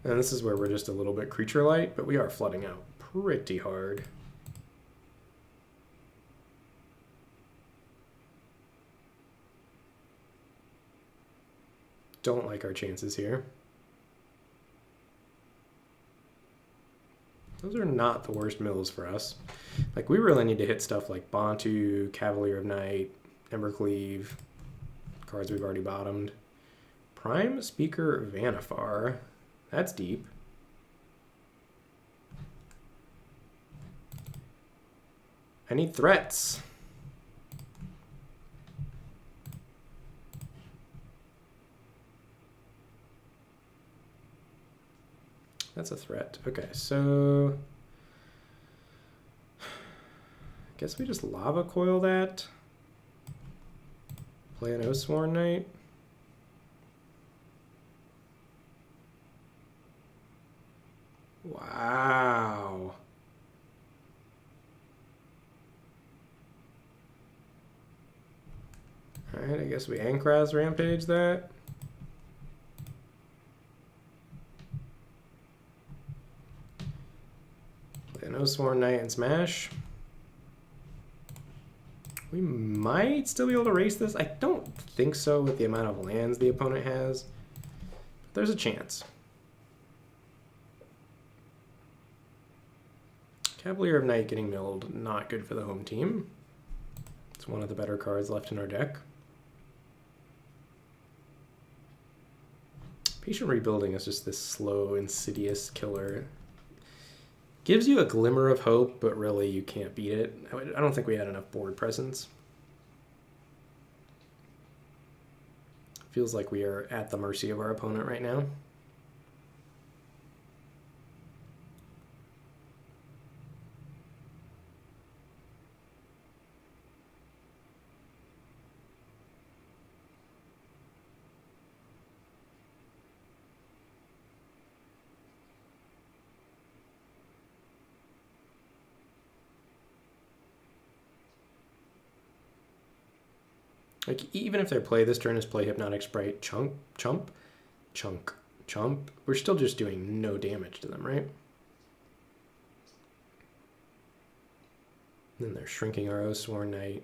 And this is where we're just a little bit creature light, but we are flooding out pretty hard. Don't like our chances here. Those are not the worst mills for us. Like, we really need to hit stuff like Bantu, Cavalier of Night, Embercleave, cards we've already bottomed. Prime Speaker Vanifar. That's deep. I need threats. That's a threat. Okay, so I guess we just Lava Coil that. Play an Oathsworn Knight. Wow. Alright, I guess we Angrass Rampage that. Play an Oathsworn Knight and smash. We might still be able to race this. I don't think so with the amount of lands the opponent has. But there's a chance. Cavalier of Night getting milled, not good for the home team. It's one of the better cards left in our deck. Patient Rebuilding is just this slow, insidious killer. Gives you a glimmer of hope, but really you can't beat it. I don't think we had enough board presence. Feels like we are at the mercy of our opponent right now. Like, even if their play this turn is play Hypnotic Sprite, chump, we're still just doing no damage to them, right? Then they're shrinking our Oathsworn Knight.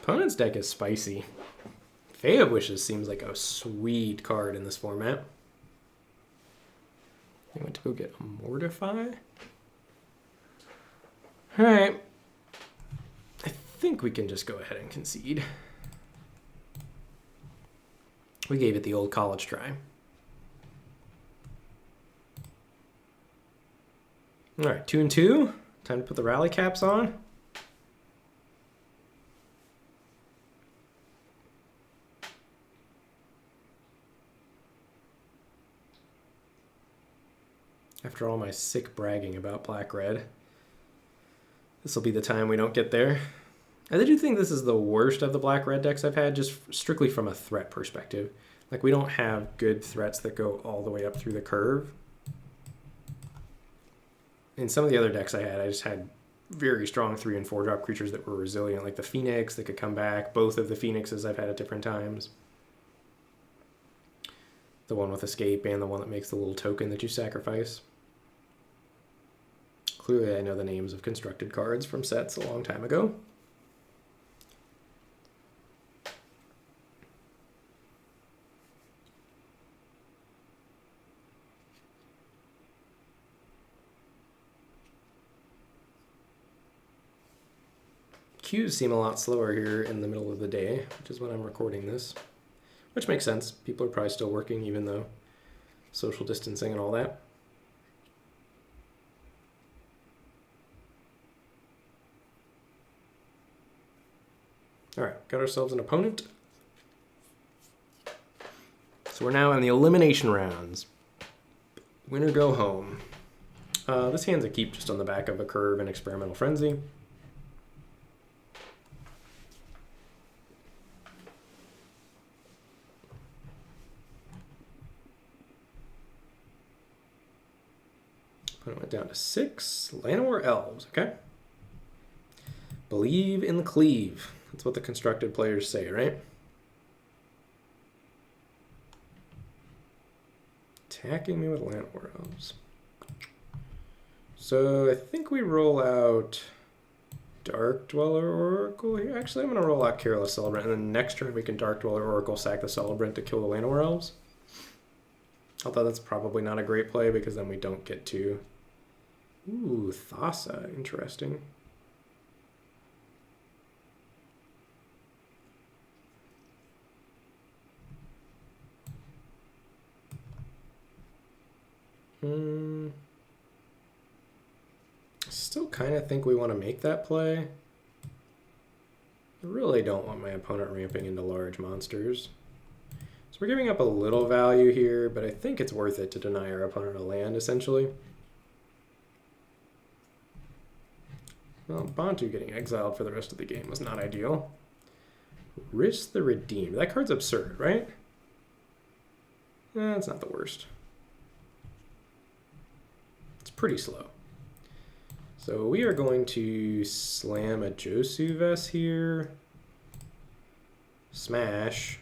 Opponent's deck is spicy. Fae of Wishes seems like a sweet card in this format. I went to go get a Mortify. Alright. I think we can just go ahead and concede. We gave it the old college try. Alright, 2 and 2. Time to put the rally caps on. After all my sick bragging about black-red, this will be the time we don't get there. I do think this is the worst of the black-red decks I've had, just strictly from a threat perspective. Like, we don't have good threats that go all the way up through the curve. In some of the other decks I just had very strong 3 and 4 drop creatures that were resilient, like the Phoenix that could come back. Both of the Phoenixes I've had at different times. The one with escape and the one that makes the little token that you sacrifice. Clearly I know the names of constructed cards from sets a long time ago. Queues seem a lot slower here in the middle of the day, which is when I'm recording this. Which makes sense. People are probably still working, even though social distancing and all that. All right, got ourselves an opponent. So we're now in the elimination rounds. Winner go home. This hand's a keep just on the back of a curve and experimental frenzy. Opponent went down to 6. Llanowar Elves, okay. Believe in the cleave. That's what the constructed players say, right? Attacking me with Llanowar Elves. So I think we roll out Dark Dweller Oracle here. Actually, I'm going to roll out Careless Celebrant, and then next turn we can Dark Dweller Oracle, sack the Celebrant to kill the Llanowar Elves. Although that's probably not a great play because then we don't get to... Ooh, Thassa. Interesting. Still kind of think we want to make that play. I really don't want my opponent ramping into large monsters. So we're giving up a little value here, but I think it's worth it to deny our opponent a land, essentially. Well, Bantu getting exiled for the rest of the game was not ideal. Risk the Redeemed. That card's absurd, right? It's not the worst. It's pretty slow. So we are going to slam a Josuves here. Smash.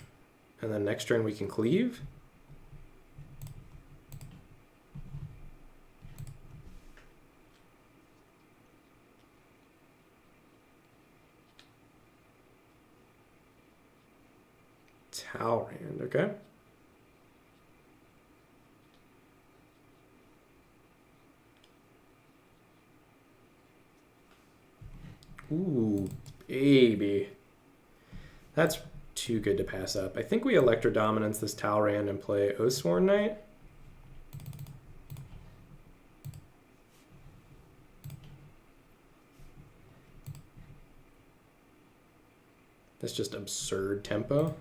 And then next turn we can cleave. Talrand, okay. Ooh, baby. That's too good to pass up. I think we Electro Dominance this Talrand and play Oathsworn Knight. That's just absurd tempo.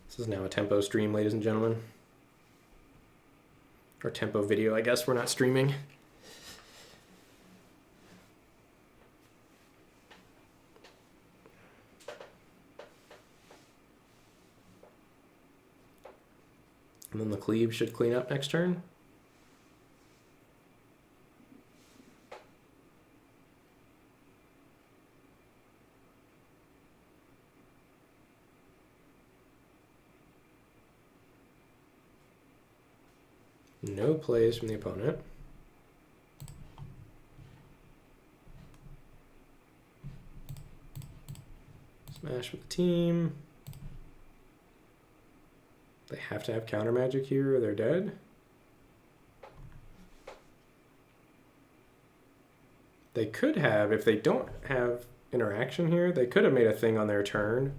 This is now a tempo stream, ladies and gentlemen. Or tempo video, I guess we're not streaming. And then the cleave should clean up next turn. No plays from the opponent. Smash with the team. They have to have counter magic here or they're dead. They could have, if they don't have interaction here, they could have made a thing on their turn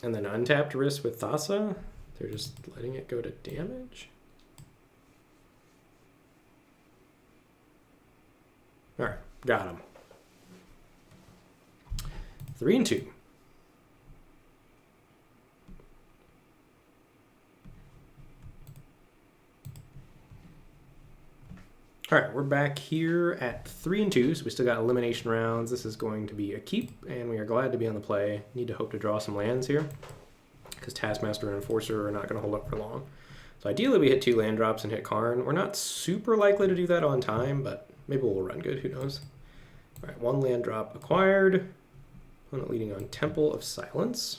and then untapped wrist with Thassa. They're just letting it go to damage. All right, got him. 3 and 2. All right, we're back here at 3 and 2, so we still got elimination rounds. This is going to be a keep, and we are glad to be on the play. Need to hope to draw some lands here, because Taskmaster and Enforcer are not going to hold up for long. So ideally we hit 2 land drops and hit Karn. We're not super likely to do that on time, but maybe we'll run good, who knows. All right, 1 land drop acquired. Opponent leading on Temple of Silence.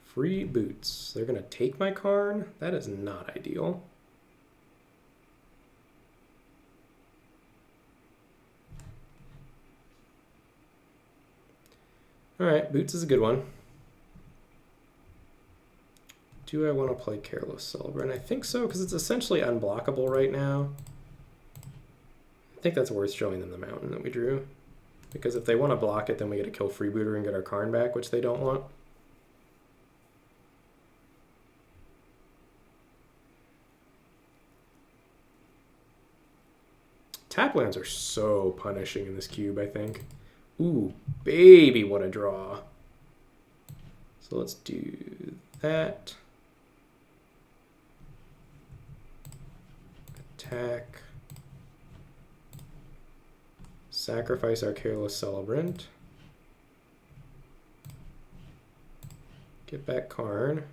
Free boots. They're going to take my Karn? That is not ideal. All right, boots is a good one. Do I want to play Careless Celebrant? I think so, because it's essentially unblockable right now. I think that's worth showing them the mountain that we drew. Because if they want to block it, then we get to kill Freebooter and get our Karn back, which they don't want. Tap lands are so punishing in this cube, I think. Ooh, baby, what a draw. So let's do that. Attack. Sacrifice our Careless Celebrant. Get back Karn.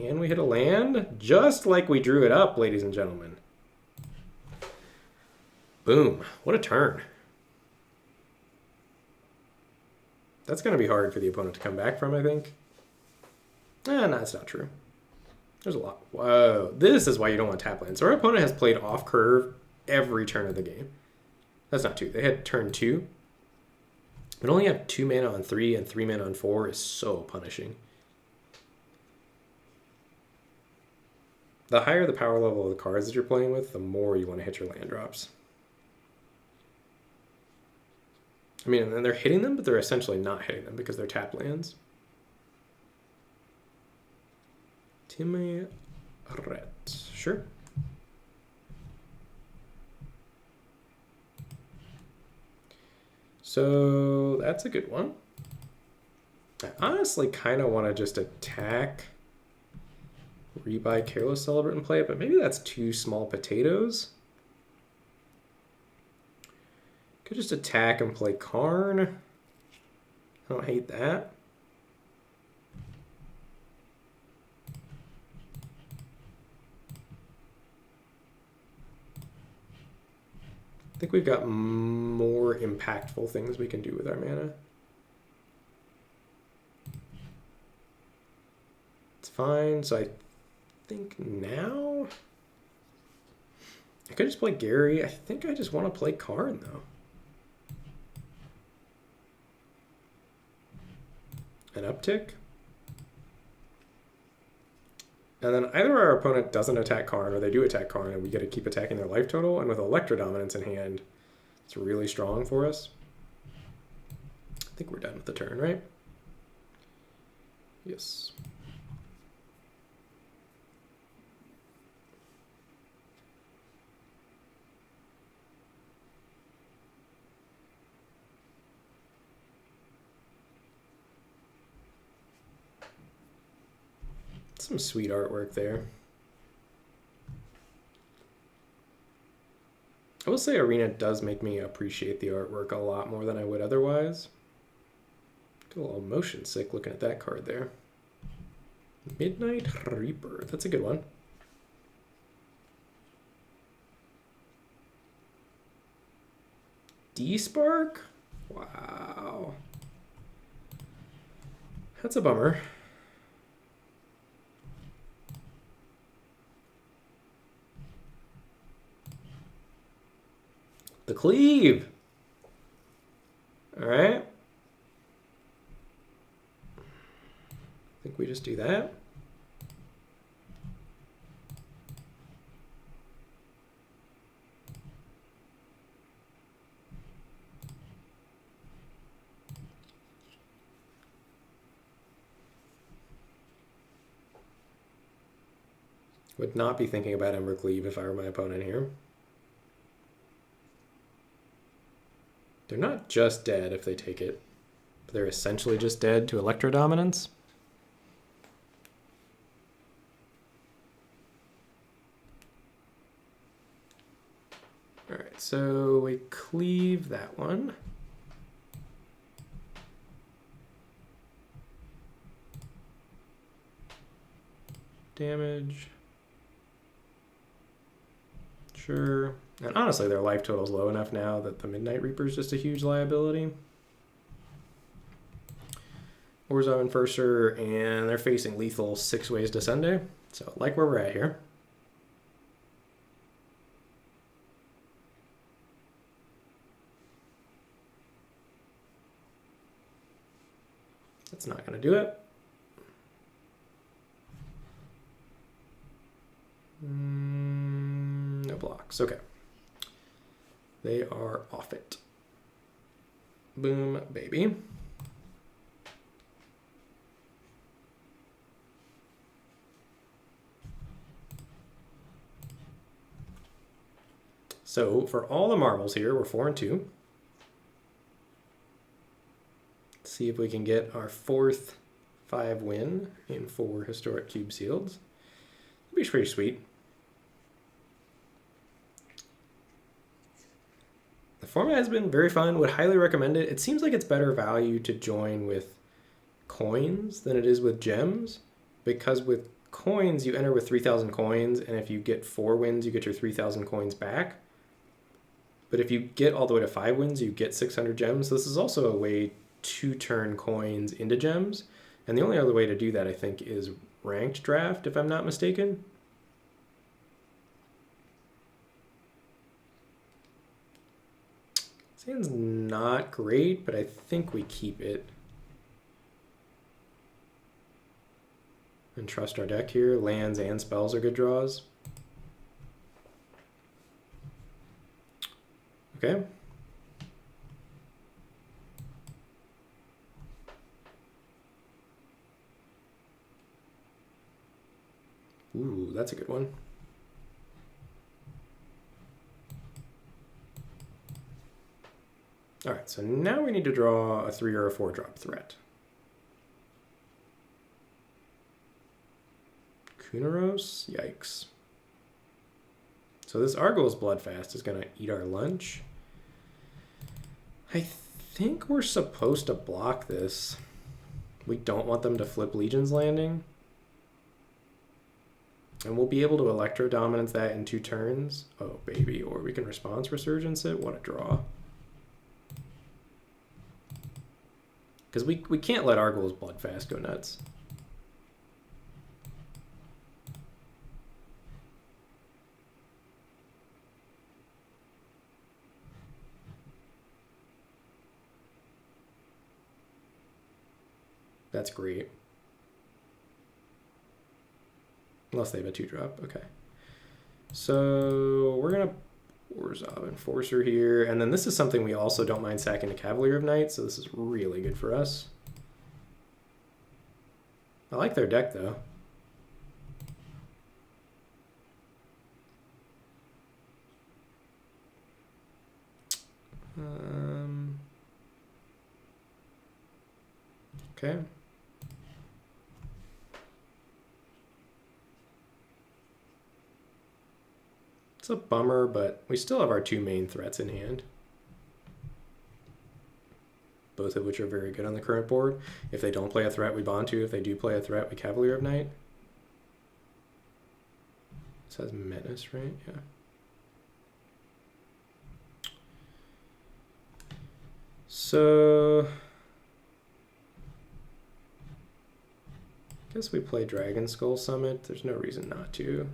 And we hit a land, just like we drew it up, ladies and gentlemen. Boom. What a turn. That's going to be hard for the opponent to come back from, I think. No, that's not true. There's a lot. Whoa. This is why you don't want tap lands. So our opponent has played off curve every turn of the game. That's not 2. They had turn 2. But only have 2 mana on 3 and 3 mana on 4 is so punishing. The higher the power level of the cards that you're playing with, the more you want to hit your land drops. I mean, and they're hitting them, but they're essentially not hitting them because they're tap lands. Timmy Ret. Sure. So that's a good one. I honestly kind of want to just attack, rebuy Careless Celebrant and play it, but maybe that's too small potatoes. Could just attack and play Karn. I don't hate that. I think we've got more impactful things we can do with our mana. It's fine. So I think now I could just play Gary. I think I just want to play Karn though. an uptick. And then either our opponent doesn't attack Karn or they do attack Karn and we get to keep attacking their life total. And with Electro Dominance in hand, it's really strong for us. I think we're done with the turn, right? Yes. Some sweet artwork there. I will say Arena does make me appreciate the artwork a lot more than I would otherwise. Get a little motion sick looking at that card there. Midnight Reaper. That's a good one. D-Spark? Wow. That's a bummer. The Cleave. All right. I think we just do that. Would not be thinking about Ember Cleave if I were my opponent here. They're not just dead if they take it, but they're essentially just dead to Electro Dominance. All right, so we cleave that one. Damage. Sure. And honestly, their life total's low enough now that the Midnight Reaper is just a huge liability. Orzhov Enforcer, and they're facing lethal 6 ways to Sunday. So like where we're at here. That's not going to do it. No blocks. Okay. They are off it. Boom, baby. So for all the marbles here, we're 4 and 2. Let's see if we can get our 4th 5 win in 4 historic cube seals. That'd be pretty sweet. The format has been very fun. Would highly recommend it. It seems like it's better value to join with coins than it is with gems, because with coins you enter with 3,000 coins, and if you get 4 wins you get your 3,000 coins back. But if you get all the way to 5 wins you get 600 gems. So this is also a way to turn coins into gems, and the only other way to do that I think is ranked draft, if I'm not mistaken. Hand's not great, but I think we keep it and trust our deck here. Lands and spells are good draws. Okay. Ooh, that's a good one. All right, so now we need to draw a 3 or a 4 drop threat. Kunaros, yikes. So this Argos Bloodfast is gonna eat our lunch. I think we're supposed to block this. We don't want them to flip Legion's Landing. And we'll be able to Electro Dominance that in 2 turns. Oh, baby. Or we can Response Resurgence it. What a draw. Because we can't let Argos Bloodfast go nuts. That's great. Unless they have a 2-drop. Okay. So we're going to Orzhov Enforcer here. And then this is something we also don't mind sacking the Cavalier of Night, so this is really good for us. I like their deck, though. Okay. It's a bummer, but we still have our 2 main threats in hand. Both of which are very good on the current board. If they don't play a threat, we bond to. If they do play a threat, we Cavalier of Night. This has Menace, right? Yeah. So I guess we play Dragon Skull Summit. There's no reason not to.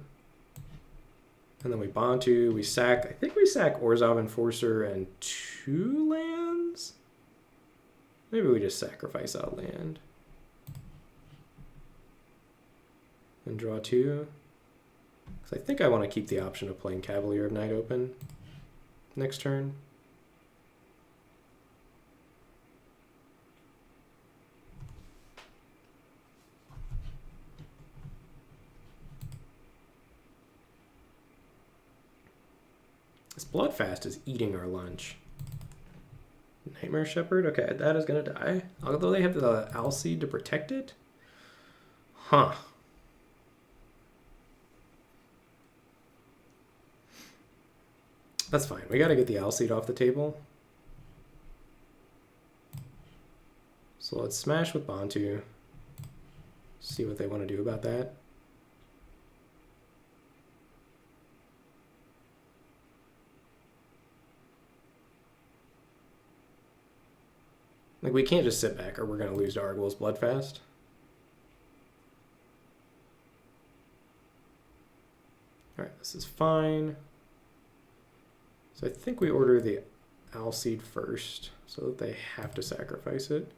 And then we bond to, we sack, I think we sack Orzhov Enforcer and 2 lands? Maybe we just sacrifice out land. And draw 2. Because I think I want to keep the option of playing Cavalier of Night open next turn. This Bloodfast is eating our lunch. Nightmare Shepherd? Okay, that is going to die. Although they have the Alseed to protect it? Huh. That's fine. We got to get the Alseed off the table. So let's smash with Bantu. See what they want to do about that. Like, we can't just sit back or we're going to lose to Argwell's Bloodfast. All right, this is fine. So I think we order the Alseed first so that they have to sacrifice it.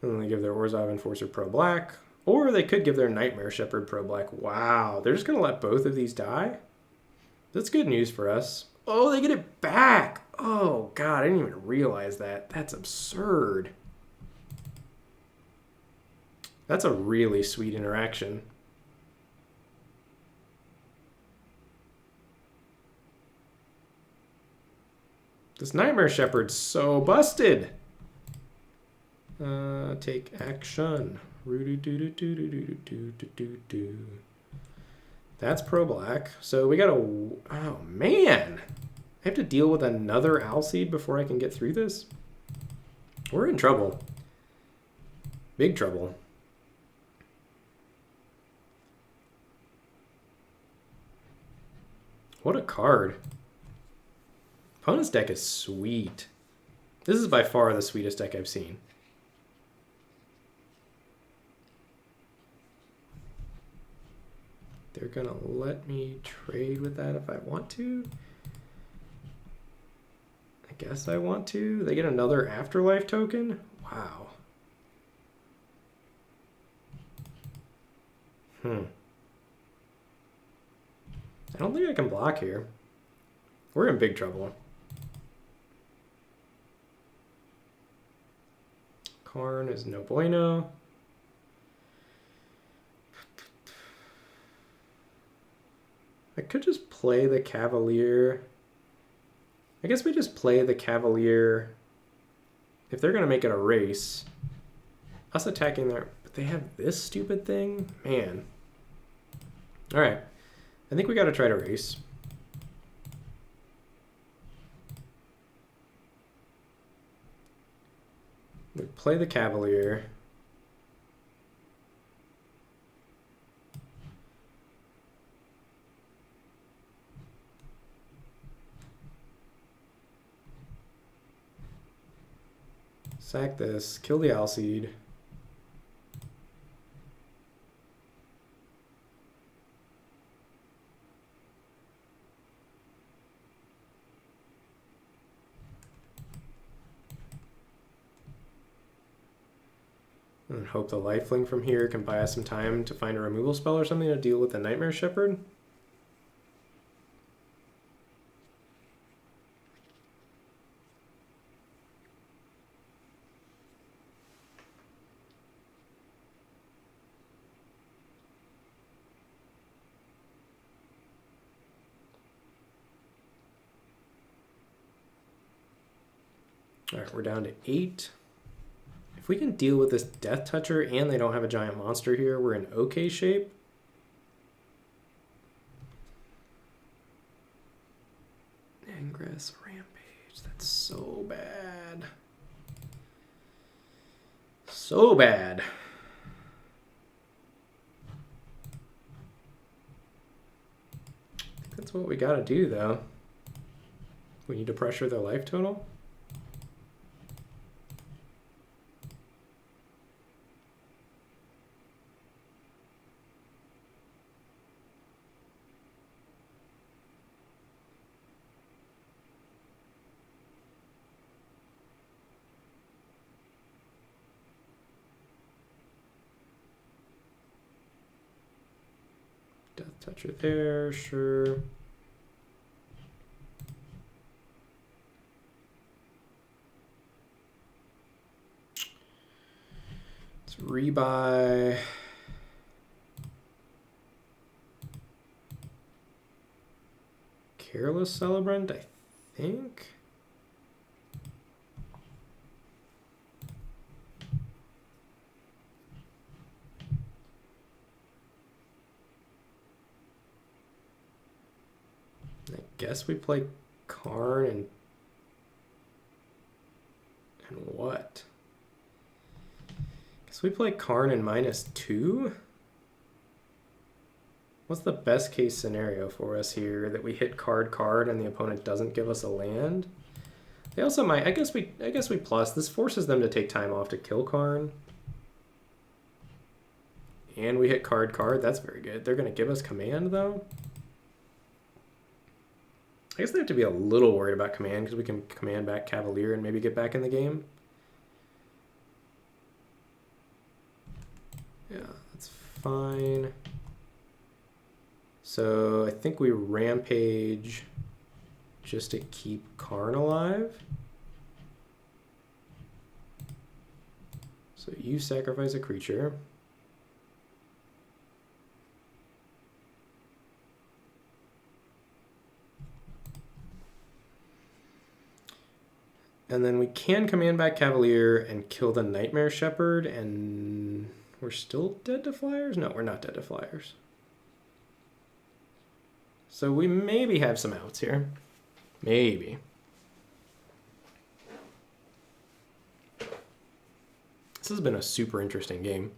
And then they give their Orzhov Enforcer Pro Black. Or they could give their Nightmare Shepherd Pro Black. Wow, they're just going to let both of these die? That's good news for us. Oh, they get it back. Oh, God, I didn't even realize that. That's absurd. That's a really sweet interaction. This Nightmare Shepherd's so busted. Take action. That's Pro Black. So we got a... Oh, man. I have to deal with another Alseed before I can get through this? We're in trouble. Big trouble. What a card. Opponent's deck is sweet. This is by far the sweetest deck I've seen. They're gonna let me trade with that if I want to. I guess I want to. They get another Afterlife token? Wow. I don't think I can block here. We're in big trouble. Karn is no bueno. I could just play the Cavalier. I guess we just play the Cavalier. If they're going to make it a race, us attacking their... But they have this stupid thing? Man. All right. I think we got to try to race. We play the Cavalier. Sack this, kill the Alseed. And hope the lifelink from here can buy us some time to find a removal spell or something to deal with the Nightmare Shepherd. All right, we're down to 8. If we can deal with this Death Toucher and they don't have a giant monster here, we're in okay shape. Ingress Rampage. That's so bad. So bad. I think that's what we gotta do, though. We need to pressure their life total. Death Toucher there, sure. Let's rebuy. Careless Celebrant, I think. I guess we play Karn and what? Guess we play Karn and -2. What's the best case scenario for us here? That we hit card and the opponent doesn't give us a land. They also might. I guess we plus. This forces them to take time off to kill Karn. And we hit card. That's very good. They're going to give us command though. I guess they have to be a little worried about command because we can command back Cavalier and maybe get back in the game. Yeah, that's fine. So I think we Rampage just to keep Karn alive. So you sacrifice a creature. And then we can command back Cavalier and kill the Nightmare Shepherd, and we're still dead to flyers? No, we're not dead to flyers. So we maybe have some outs here. Maybe. This has been a super interesting game.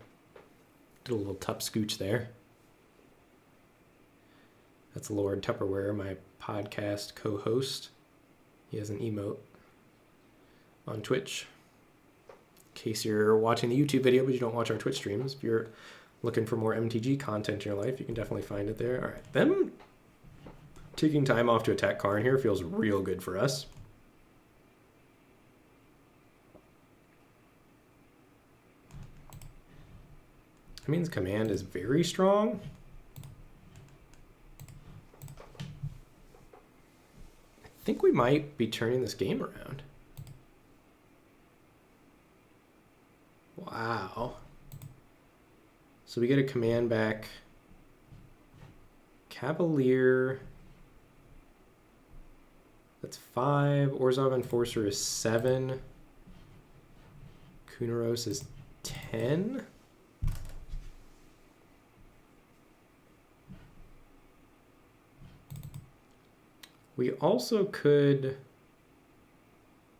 Did a little tup scooch there. That's Lord Tupperware, my podcast co-host. He has an emote on Twitch. In case you're watching the YouTube video but you don't watch our Twitch streams, if you're looking for more MTG content in your life, you can definitely find it there. All right, them taking time off to attack Karn here feels real good for us. That means command is very strong. I think we might be turning this game around. Wow. So we get a command back. Cavalier. That's 5. Orzhov Enforcer is 7. Kunaros is 10. We also could...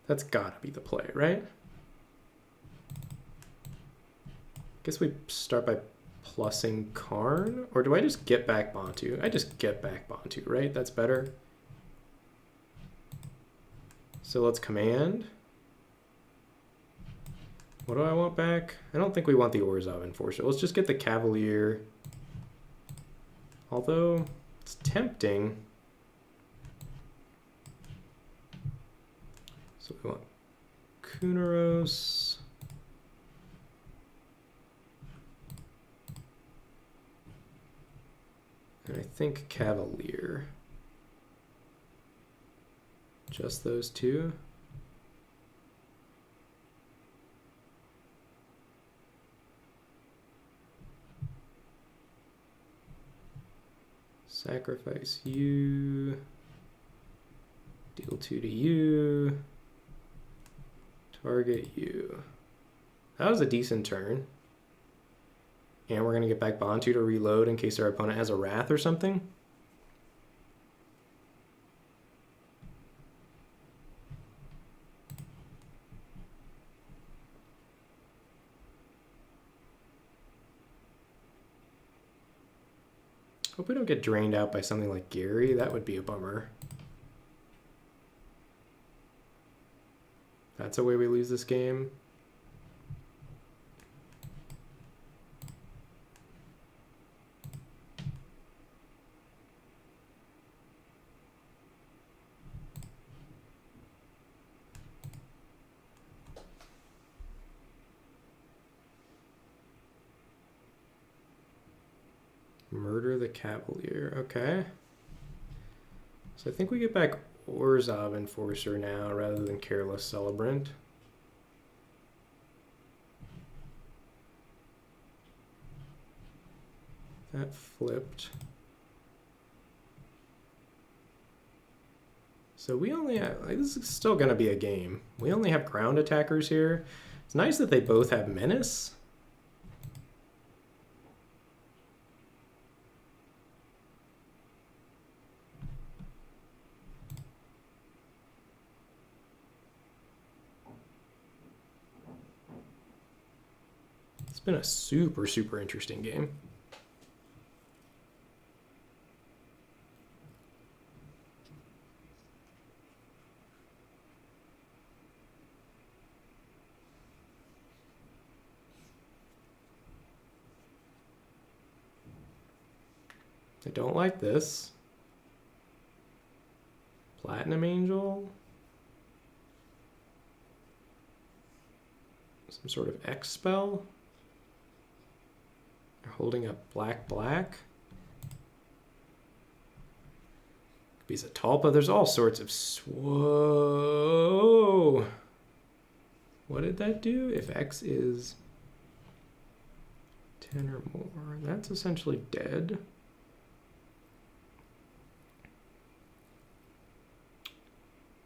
That's gotta be the play, right? Guess we start by plussing Karn, or do I just get back Bantu? I just get back Bantu, right? That's better. So let's command. What do I want back? I don't think we want the Orzhov Enforcer. Let's just get the Cavalier. Although it's tempting. So we want Kunaros. think Cavalier. Just those two. Sacrifice you. Deal 2 to you. Target you. That was a decent turn. And we're going to get back Bantu to reload in case our opponent has a Wrath or something. Hope we don't get drained out by something like Gary. That would be a bummer. That's a way we lose this game. Murder the Cavalier. Okay. So I think we get back Orzhov Enforcer now rather than Careless Celebrant. That flipped. So we only have, like, this is still going to be a game. We only have ground attackers here. It's nice that they both have Menace. It's been a super, super interesting game. I don't like this. Platinum Angel. Some sort of X spell. They're holding up black. Could be Zatalpa. There's all sorts of... Whoa! What did that do? If X is 10 or more, that's essentially dead.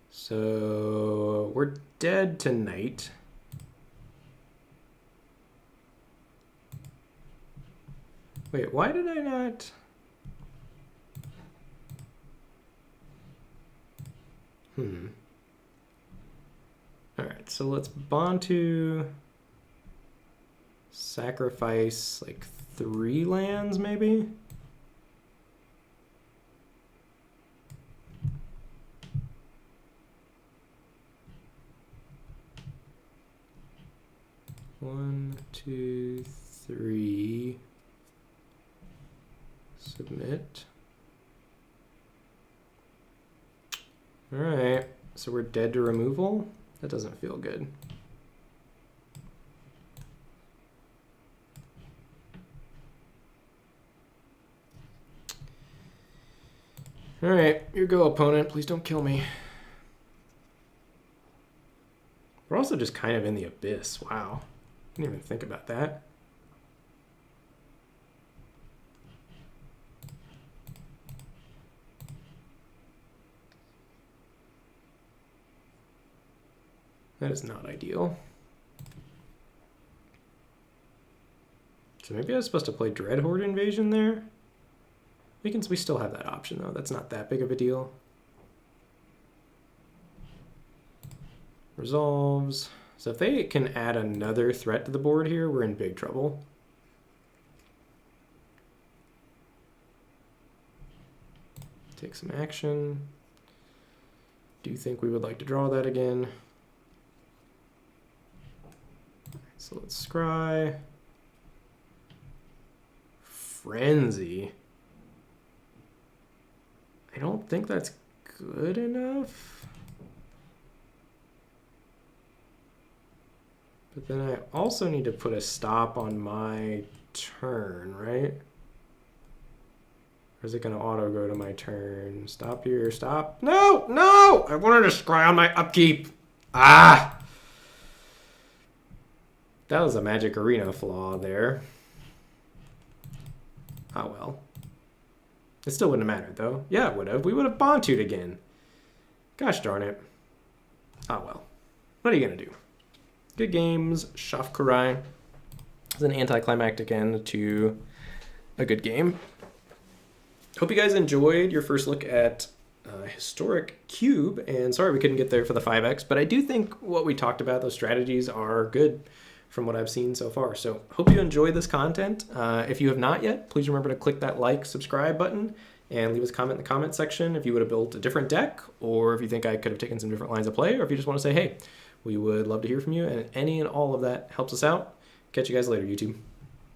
So we're dead tonight. Wait, why did I not? All right, so let's Bantu sacrifice like 3 lands maybe. One, two, three. Submit. All right, so we're dead to removal. That doesn't feel good. All right, your go, opponent. Please don't kill me. We're also just kind of in the abyss. Wow. Didn't even think about that. That is not ideal. So maybe I was supposed to play Dreadhorde Invasion there. We still have that option though. That's not that big of a deal. Resolves. So if they can add another threat to the board here, we're in big trouble. Take some action. Do you think we would like to draw that again? So let's scry. Frenzy. I don't think that's good enough. But then I also need to put a stop on my turn, right? Or is it going to auto go to my turn? Stop here, stop. No, no! I wanted to scry on my upkeep. Ah! That was a Magic Arena flaw there. Oh well. It still wouldn't have mattered though. Yeah, it would have. We would have Bontu'd again. Gosh darn it. Oh well. What are you going to do? Good games, Shafkurai. It's an anticlimactic end to a good game. Hope you guys enjoyed your first look at Historic Cube, and sorry we couldn't get there for the 5X, but I do think what we talked about, those strategies, are good from what I've seen so far. So hope you enjoy this content. If you have not yet, please remember to click that like, subscribe button, and leave us a comment in the comment section if you would have built a different deck, or if you think I could have taken some different lines of play, or if you just want to say, hey, we would love to hear from you, and any and all of that helps us out. Catch you guys later, YouTube.